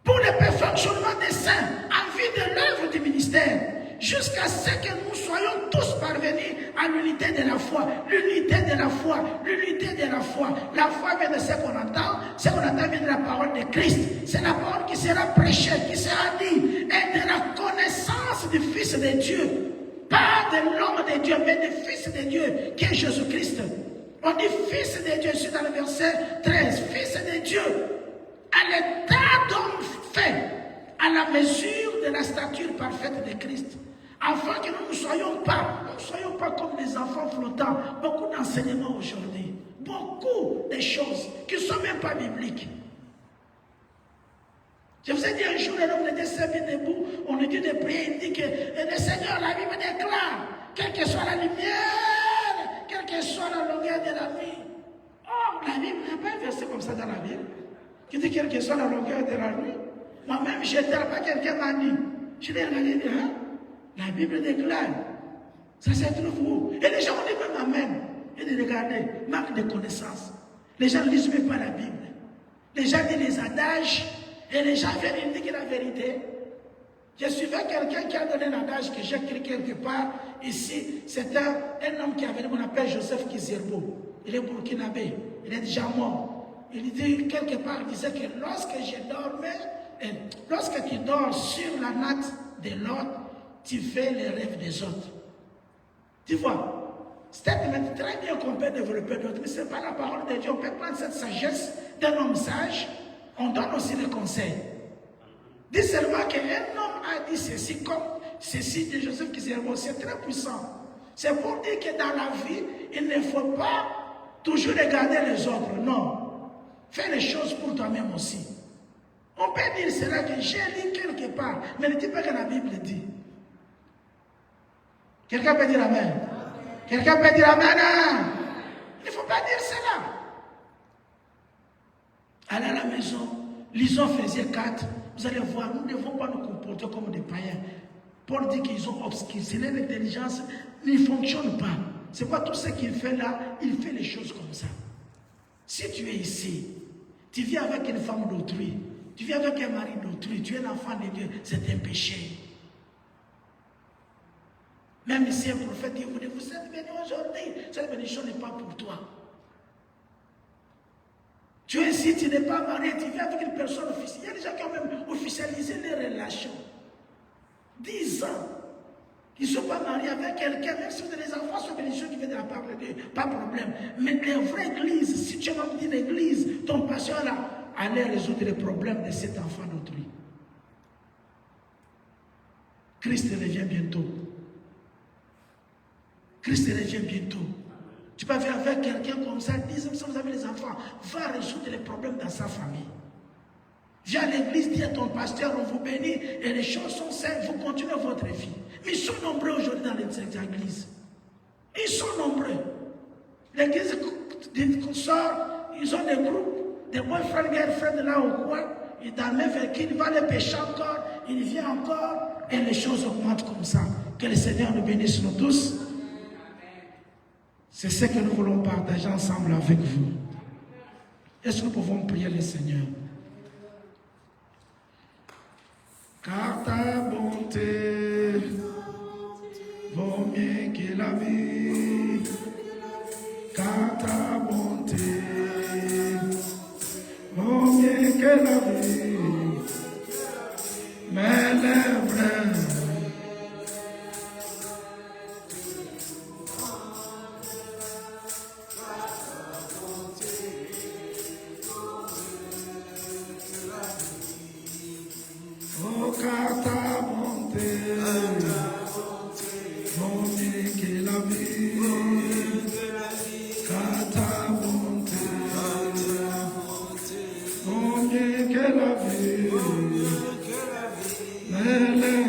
Pour le perfectionnement des saints, en vue de l'œuvre du ministère, jusqu'à ce que nous soyons tous parvenus à l'unité de la foi. L'unité de la foi, l'unité de la foi. La foi vient de ce qu'on entend vient de la parole de Christ. C'est la parole qui sera prêchée, qui sera dit, et de la connaissance du Fils de Dieu. Pas de l'homme de Dieu, mais du Fils de Dieu, qui est Jésus-Christ. On dit Fils de Dieu, je suis dans le verset 13. Fils de Dieu, à l'état d'homme fait, à la mesure de la stature parfaite de Christ. Afin que nous ne soyons pas comme des enfants flottants. Beaucoup d'enseignements aujourd'hui. Beaucoup de choses qui ne sont même pas bibliques. Je vous ai dit un jour, on était servi debout, on nous dit de prier, il dit que le Seigneur, la Bible déclare, quelle que soit la lumière, quelle que soit la longueur de la nuit. Oh, la Bible, il n'y a pas un verset comme ça dans la Bible, qui dit quelle que soit la longueur de la nuit. Moi-même, je n'étais pas, quelqu'un m'a dit. Je l'ai regardé, hein? La Bible déclare. Ça se trouve où? Et les gens ont dit même Amen. Et de regarder, manque de connaissance. Les gens ne lisent même pas la Bible. Les gens disent les adages. Et les gens viennent dire la vérité. Je suivais quelqu'un qui a donné un adage que j'ai écrit quelque part ici. C'est un homme qui avait, on appelle Joseph Kizerbo. Il est burkinabé. Il est déjà mort. Il dit quelque part, il disait que lorsque je dormais, lorsque tu dors sur la natte de l'autre, tu fais les rêves des autres. Tu vois, c'est très bien qu'on peut développer d'autres, mais ce n'est pas la parole de Dieu. On peut prendre cette sagesse d'un homme sage, on donne aussi des conseils. Dis seulement qu'un homme a dit ceci, comme ceci de Joseph Kizerbo, c'est très puissant. C'est pour dire que dans la vie, il ne faut pas toujours regarder les autres, non. Fais les choses pour toi-même aussi. On peut dire cela que j'ai lu quelque part, mais ne dis pas que la Bible dit. Quelqu'un peut dire Amen? Quelqu'un peut dire Amen? Il ne faut pas dire cela. Allez à la maison, lisons Ephésiens 4, vous allez voir, nous ne devons pas nous comporter comme des païens. Paul dit qu'ils ont obscurci, leur intelligence ne fonctionne pas. C'est quoi tout ce qu'il fait là? Il fait les choses comme ça. Si tu es ici, tu vis avec une femme d'autrui, tu vis avec un mari d'autrui, tu es l'enfant de Dieu, c'est un péché. Même si un prophète dit, vous êtes béni aujourd'hui, cette bénédiction n'est pas pour toi. Tu es ici, tu n'es pas marié, tu vis avec une personne officielle. Il y a des gens qui ont même officialisé les relations. 10 ans. Ils ne sont pas mariés avec quelqu'un, même si vous avez des enfants, sont bénédictions qui viennent de la part de Dieu, pas de problème. Mais les vraies églises, si tu es membre d'une église, ton passion là, allez résoudre les problèmes de cet enfant d'autrui. Christ revient bientôt. Christ revient bientôt. Tu peux faire avec quelqu'un comme ça, 10 ans, si vous avez des enfants, va résoudre les problèmes dans sa famille. Viens à l'église, dis à ton pasteur, on vous bénit, et les choses sont simples, vous continuez votre vie. Mais ils sont nombreux aujourd'hui dans les églises. Ils sont nombreux. L'église sort, ils ont des groupes, des boyfriends, girlfriends là au coin, et dans le même véhicule, il va les pécher encore, il vient encore, et les choses augmentent comme ça. Que le Seigneur nous bénisse nous tous. C'est ce que nous voulons partager ensemble avec vous. Est-ce que nous pouvons prier le Seigneur? Car ta bonté vaut mieux que la vie. Car ta bonté vaut mieux que la vie. Mes lèvres car ta bonté vaut mieux que la vie, car ta bonté vaut mieux que la vie, mes lèvres.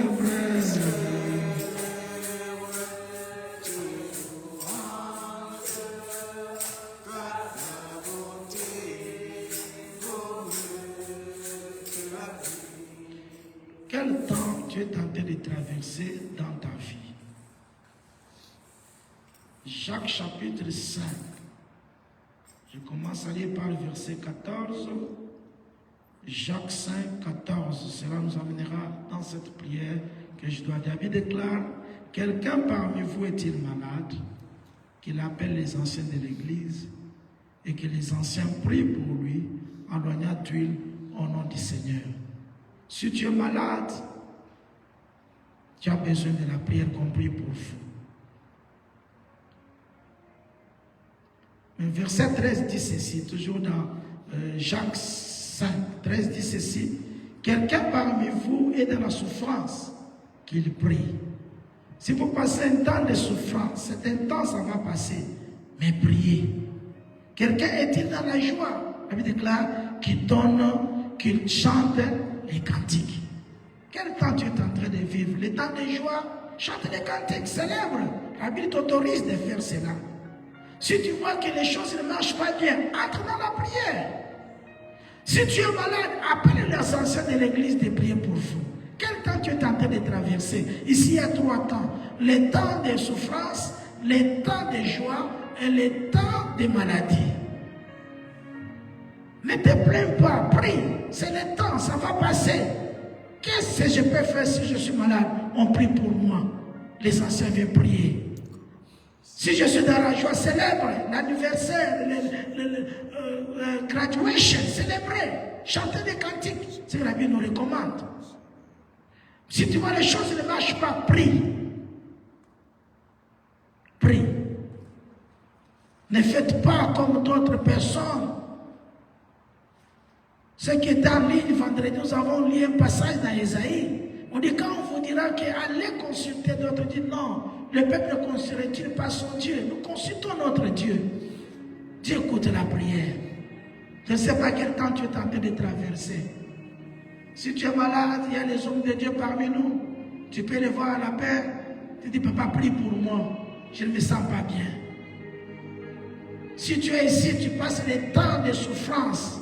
Quel temps tu es tenté de traverser dans ta vie? Jacques chapitre 5. Je commence à lire par le verset 14. Jacques 5, 14. Cela nous amènera dans cette prière que je dois dire. Il déclare, quelqu'un parmi vous est-il malade? Qu'il appelle les anciens de l'église et que les anciens prient pour lui en loignant d'huile au nom du Seigneur. Si tu es malade, tu as besoin de la prière qu'on prie pour vous. Mais verset 13 dit ceci, toujours dans Jacques 5, 13 dit ceci, quelqu'un parmi vous est dans la souffrance, qu'il prie. Si vous passez un temps de souffrance, c'est un temps, ça va passer, mais priez. Quelqu'un est-il dans la joie? La Bible déclare qu'il donne, qu'il chante les cantiques. Quel temps tu es en train de vivre? Le temps de joie, chante les cantiques, célèbre. La Bible t'autorise de faire cela. Si tu vois que les choses ne marchent pas bien, entre dans la prière. Si tu es malade, appelle les anciens de l'église de prier pour vous. Quel temps tu es en train de traverser? Ici, il y a 3 temps. Le temps de souffrance, le temps de joie et le temps de maladie. Ne te plains pas, prie. C'est le temps, ça va passer. Qu'est-ce que je peux faire si je suis malade? On prie pour moi. Les anciens viennent prier. Si je suis dans la joie, célèbre l'anniversaire, graduation, célébrer, chanter des cantiques. C'est ce que la Bible nous recommande. Si tu vois les choses ne marchent pas, prie. Prie. Ne faites pas comme d'autres personnes. Ce qui est en ligne vendredi, nous avons lu un passage dans Ésaïe. On dit quand on vous dira qu'allez consulter d'autres, dit non, le peuple ne consulterait-il pas son Dieu? Nous consultons notre Dieu. Dieu écoute la prière. Je ne sais pas quel temps tu es en train de traverser. Si tu es malade, il y a les hommes de Dieu parmi nous. Tu peux les voir à la paix. Tu dis, papa, prie pour moi. Je ne me sens pas bien. Si tu es ici, tu passes les temps de souffrance.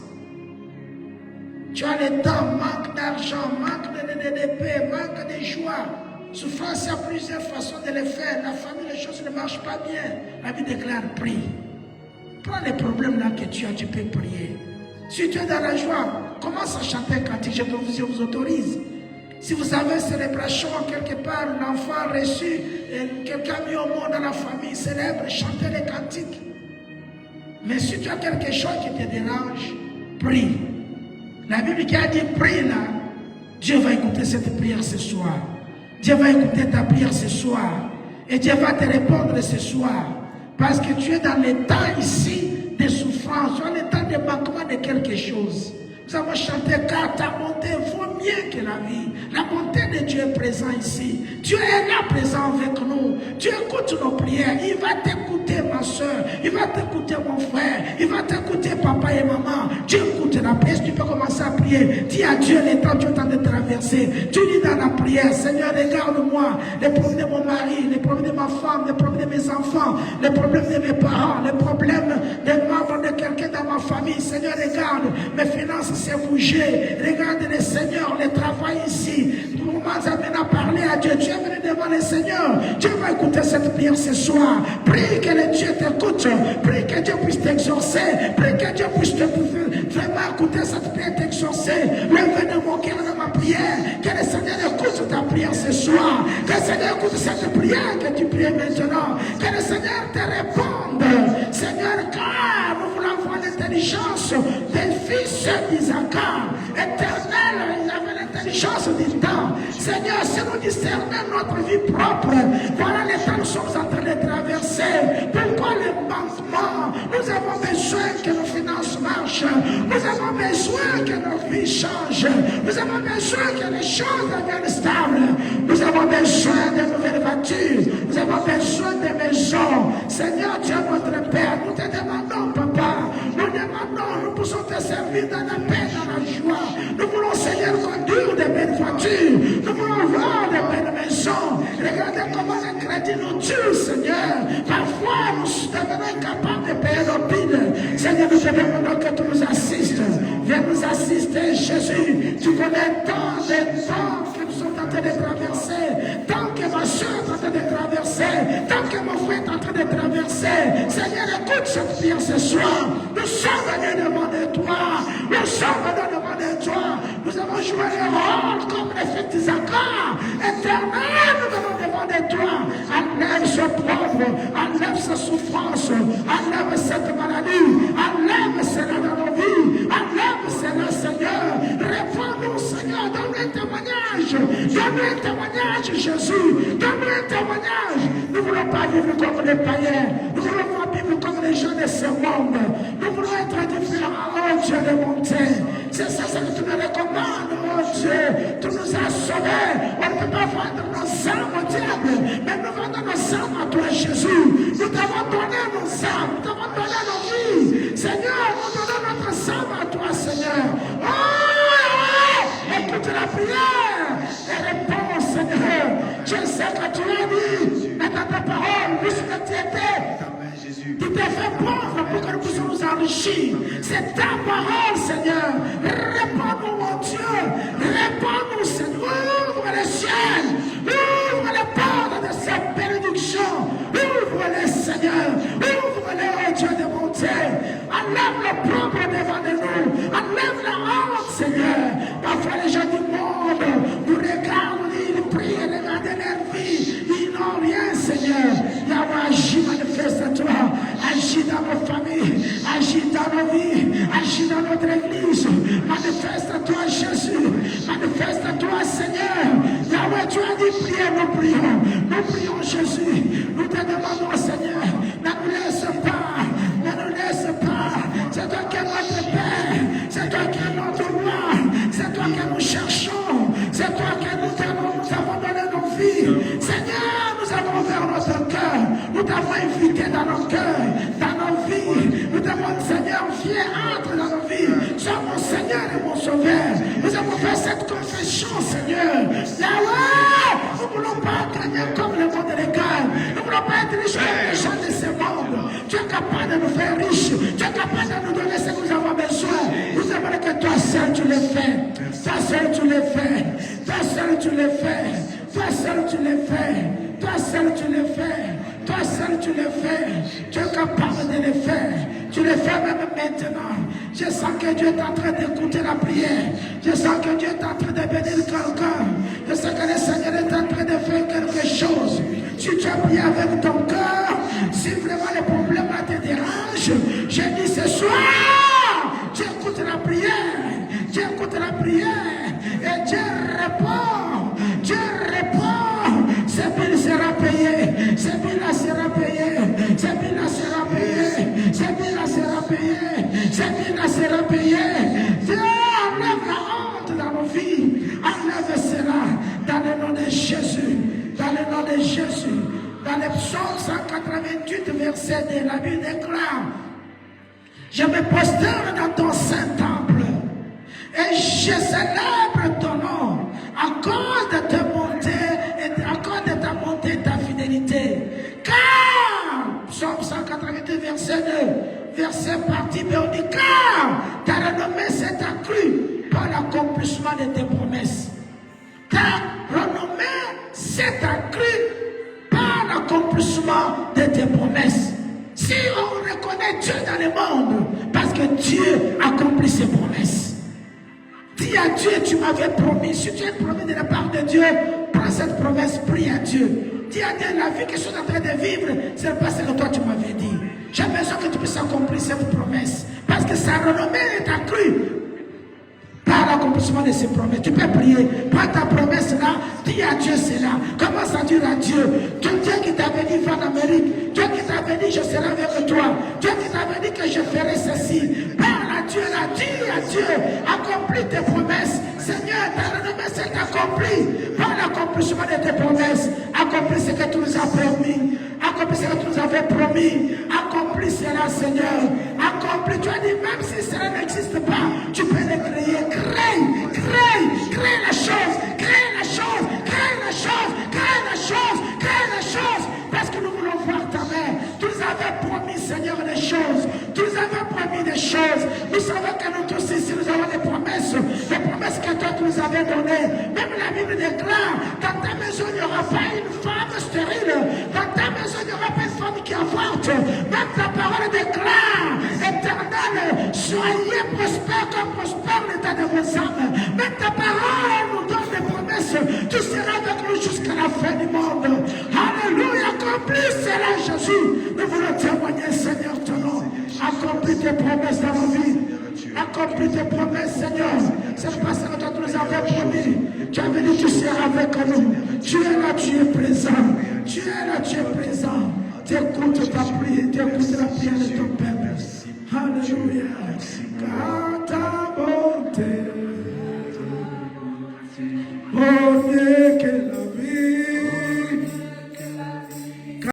Tu as le temps, manque d'argent, manque de paix, manque de joie. Souffrance, il y a plusieurs façons de le faire. La famille, les choses ne marchent pas bien. La Bible déclare, prie. Prends les problèmes là que tu as, tu peux prier. Si tu es dans la joie, commence à chanter un cantique, je vous autorise. Si vous avez une célébration quelque part, l'enfant reçu, quelqu'un mis au monde dans la famille, célèbre, chantez les cantiques. Mais si tu as quelque chose qui te dérange, prie. La Bible qui a dit prie là, Dieu va écouter cette prière ce soir. Dieu va écouter ta prière ce soir. Et Dieu va te répondre ce soir. Parce que tu es dans le temps ici de souffrance, tu es dans le temps de manquement de quelque chose. Nous avons chanté car ta bonté vaut mieux que la vie. La bonté de Dieu est présente ici. Dieu est là présent avec nous. Dieu écoute nos prières. Il va t'écouter ma soeur. Il va t'écouter mon frère. Il va t'écouter papa et maman. Dieu écoute la prière. Tu peux commencer à prier. Dis à Dieu les temps que tu es en train de traverser. Tu dis dans la prière, Seigneur, regarde-moi. Les problèmes de mon mari, les problèmes de ma femme, les problèmes de mes enfants, les problèmes de mes parents, les problèmes des membres de quelqu'un dans ma famille. Seigneur, regarde, mes finances s'est bougé. Regarde le Seigneur, le travail ici. Nous m'amène à parler à Dieu. Dieu est venu devant le Seigneur. Dieu va écouter cette prière ce soir. Prie que le Dieu t'écoute. Prie que Dieu puisse t'exaucer. Prie que Dieu puisse te vraiment écouter cette prière, t'exaucer. Levez de mon cœur dans ma prière. Que le Seigneur écoute ta prière ce soir. Que le Seigneur écoute cette prière que tu pries maintenant. Que le Seigneur te réponde. Seigneur, car nous voulons voir l'intelligence des fils d'Isaac. Éternel, il avait l'intelligence du temps. Seigneur, si nous discernons notre vie propre, voilà les temps que nous sommes en train de traverser. Pourquoi le manquement? Nous avons besoin que nos finances marchent. Nous avons besoin que nos vies changent. Nous avons besoin que les choses deviennent stables. Nous avons besoin de nouvelles voitures. Nous avons besoin de maisons. Seigneur, tu es notre Père. Nous te demandons, Papa. Nous demandons, nous pouvons te servir dans la paix, dans la joie. Nous voulons, Seigneur, conduire de belles voitures. Nous voulons voir de belles maisons. Regardez comment le crédit nous tue, Seigneur. Parfois, nous devenons incapables de payer nos billes. Seigneur, nous te demandons que tu nous assistes. Viens nous assister, Jésus. Tu connais tant de temps que nous sommes en train de traverser. Tant que ma soeur est en train de traverser. Tant que mon frère est en train de traverser. Seigneur, écoute cette prière ce soir. Nous sommes venus demander toi. Nous sommes venus demander toi. Nous avons joué le rôle comme les fils d'Isaac. Éternel, nous venons demander toi. Enlève ce pauvre. Enlève sa souffrance. Enlève cette maladie. Enlève cela dans nos vies. Enlève cela, Seigneur. Réponds-nous, Seigneur. Donne-nous un témoignage. Donne-nous un témoignage, Jésus. Donne-nous un témoignage. Nous ne voulons pas vivre comme les païens. Nous voulons pas vivre comme les gens de ce monde. Nous voulons être différents, oh Dieu de bonté. C'est ça que tu nous recommandes, oh Dieu. Tu nous as sauvés. On ne peut pas vendre nos âmes au diable, mais nous vendons nos âmes à toi, Jésus. Nous t'avons donné nos âmes, nous t'avons donné nos vies. Seigneur, nous donnons notre âme à toi, Seigneur. Oh, écoute la prière et réponds, Seigneur. Je sais que tu as dit dans ta parole, puisque tu étais. Tu t'es fait pauvre pour que nous puissions nous enrichir. C'est ta parole, Seigneur. Réponds-nous, mon Dieu. Réponds-nous, Seigneur. Ouvre les ciels. Ouvre les portes de cette bénédiction. Ouvre-les, Seigneur. Ouvre-les, oh Dieu de bonté. Enlève le propre devant de nous. Enlève la honte, Seigneur. Parfois, les gens du monde nous regardent, ils prient, regardent leur vie. Ils n'ont rien, Seigneur. Yahweh, agis, manifeste-toi. Agis dans nos familles, agis dans nos vies, agis dans notre église. Manifeste-toi, Jésus. Manifeste-toi, Seigneur. Yahweh, tu as dit prier, nous prions. Nous prions, Jésus. Nous te demandons, Seigneur, ne nous laisse pas. Ne nous laisse pas. C'est toi qui es notre Père. C'est toi qui es notre roi. C'est toi que nous cherchons. C'est toi que nous avons donné nos vies. Seigneur, nous avons ouvert notre cœur. Nous t'avons invité dans nos cœurs, dans nos vies. Nous t'avons, Seigneur, viens, entre dans nos vies. Sois mon Seigneur et mon Sauveur. Nous avons fait cette confession, Seigneur. Yahweh, nous ne voulons pas gagner comme le monde les gagne. Nous ne voulons pas être riches comme les gens de ce monde. Tu es capable de nous faire riches. Tu es capable de nous donner ce que nous avons besoin. Nous avons que toi seul tu le fais. Toi seul tu le fais. Toi seul tu le fais. Toi seul tu le fais. Toi seul tu le fais. Toi seul tu le fais. Tu es capable de le faire. Tu le fais même maintenant. Je sens que Dieu est en train d'écouter la prière. Je sens que Dieu est en train de bénir quelqu'un. Je sens que le Seigneur est en train de faire quelque chose. Si tu as prié avec ton cœur, si vraiment les problèmes te dérangent, je dis ce soir, tu écoutes la prière. Tu écoutes la prière. Et Dieu répond. Dieu répond. Ce bill sera payé. Ce bill sera payé. Ce bill sera payé. Ce bill sera payé. Ce bill sera payé. Dieu Psaume 188, verset 2, la Bible déclare, je me prosterne dans ton saint temple et je célèbre ton nom à cause de ta bonté et à cause de ta bonté et ta fidélité. Car, Psaume 188, verset 2, verset parti, mais on dit, car ta renommée s'est accrue par l'accomplissement de tes promesses. Ta renommée s'est accrue par l'accomplissement de tes promesses. Si on reconnaît Dieu dans le monde, parce que Dieu accomplit ses promesses. Dis à Dieu, tu m'avais promis. Si tu es promis de la part de Dieu, prends cette promesse, prie à Dieu. Dis à Dieu, la vie que je suis en train de vivre, c'est parce que toi tu m'avais dit. J'ai besoin que tu puisses accomplir cette promesse. Parce que sa renommée est accrue par l'accomplissement de ses promesses. Tu peux prier. Prends ta promesse là. Dis à Dieu cela. Commence à dire à Dieu. Dieu qui t'avait dit va en Amérique. Dieu qui t'avait dit je serai avec toi. Dieu qui t'avait dit que je ferai ceci. Parle à Dieu là. Dis à Dieu. Accomplis tes promesses. Seigneur, ta renommée s'est accomplie par l'accomplissement de tes promesses. Accomplis ce que tu nous as promis. Accomplis ce que tu nous avais promis. Accomplis cela, Seigneur. Accomplis. Tu as dit, même si cela n'existe pas, tu peux le créer. Crée la chose. Crée la chose. Crée la chose. Crée la chose. Crée la chose. Parce que nous voulons voir ta main. Tu nous avais promis, Seigneur, des choses. Tu nous avais promis des choses. Nous savons que nous tous ici, nous avons des promesses. Des promesses que toi, tu nous avais données. Même la Bible déclare, dans ta maison, il n'y aura pas une femme stérile. Dans ta maison, il n'y aura pas une femme qui avorte. Même ta parole déclare, éternel, soyez prospères comme prospère l'état de vos âmes. Même ta parole nous donne des promesses. Tu seras avec nous jusqu'à la fin du monde. Alléluia, accomplis cela, Jésus. Nous voulons témoigner, Seigneur, ton nom. Accomplis tes promesses dans nos vies. Accomplis tes promesses, Seigneur. C'est parce que toi, tu nous avais promis. Tu avais dit, tu seras avec nous. Tu es là, tu es présent. Tu es là, tu es présent. Tu écoutes ta prière, tu écoutes la prière de ton peuple. Alléluia. Car ta bonté, oh Dieu, que la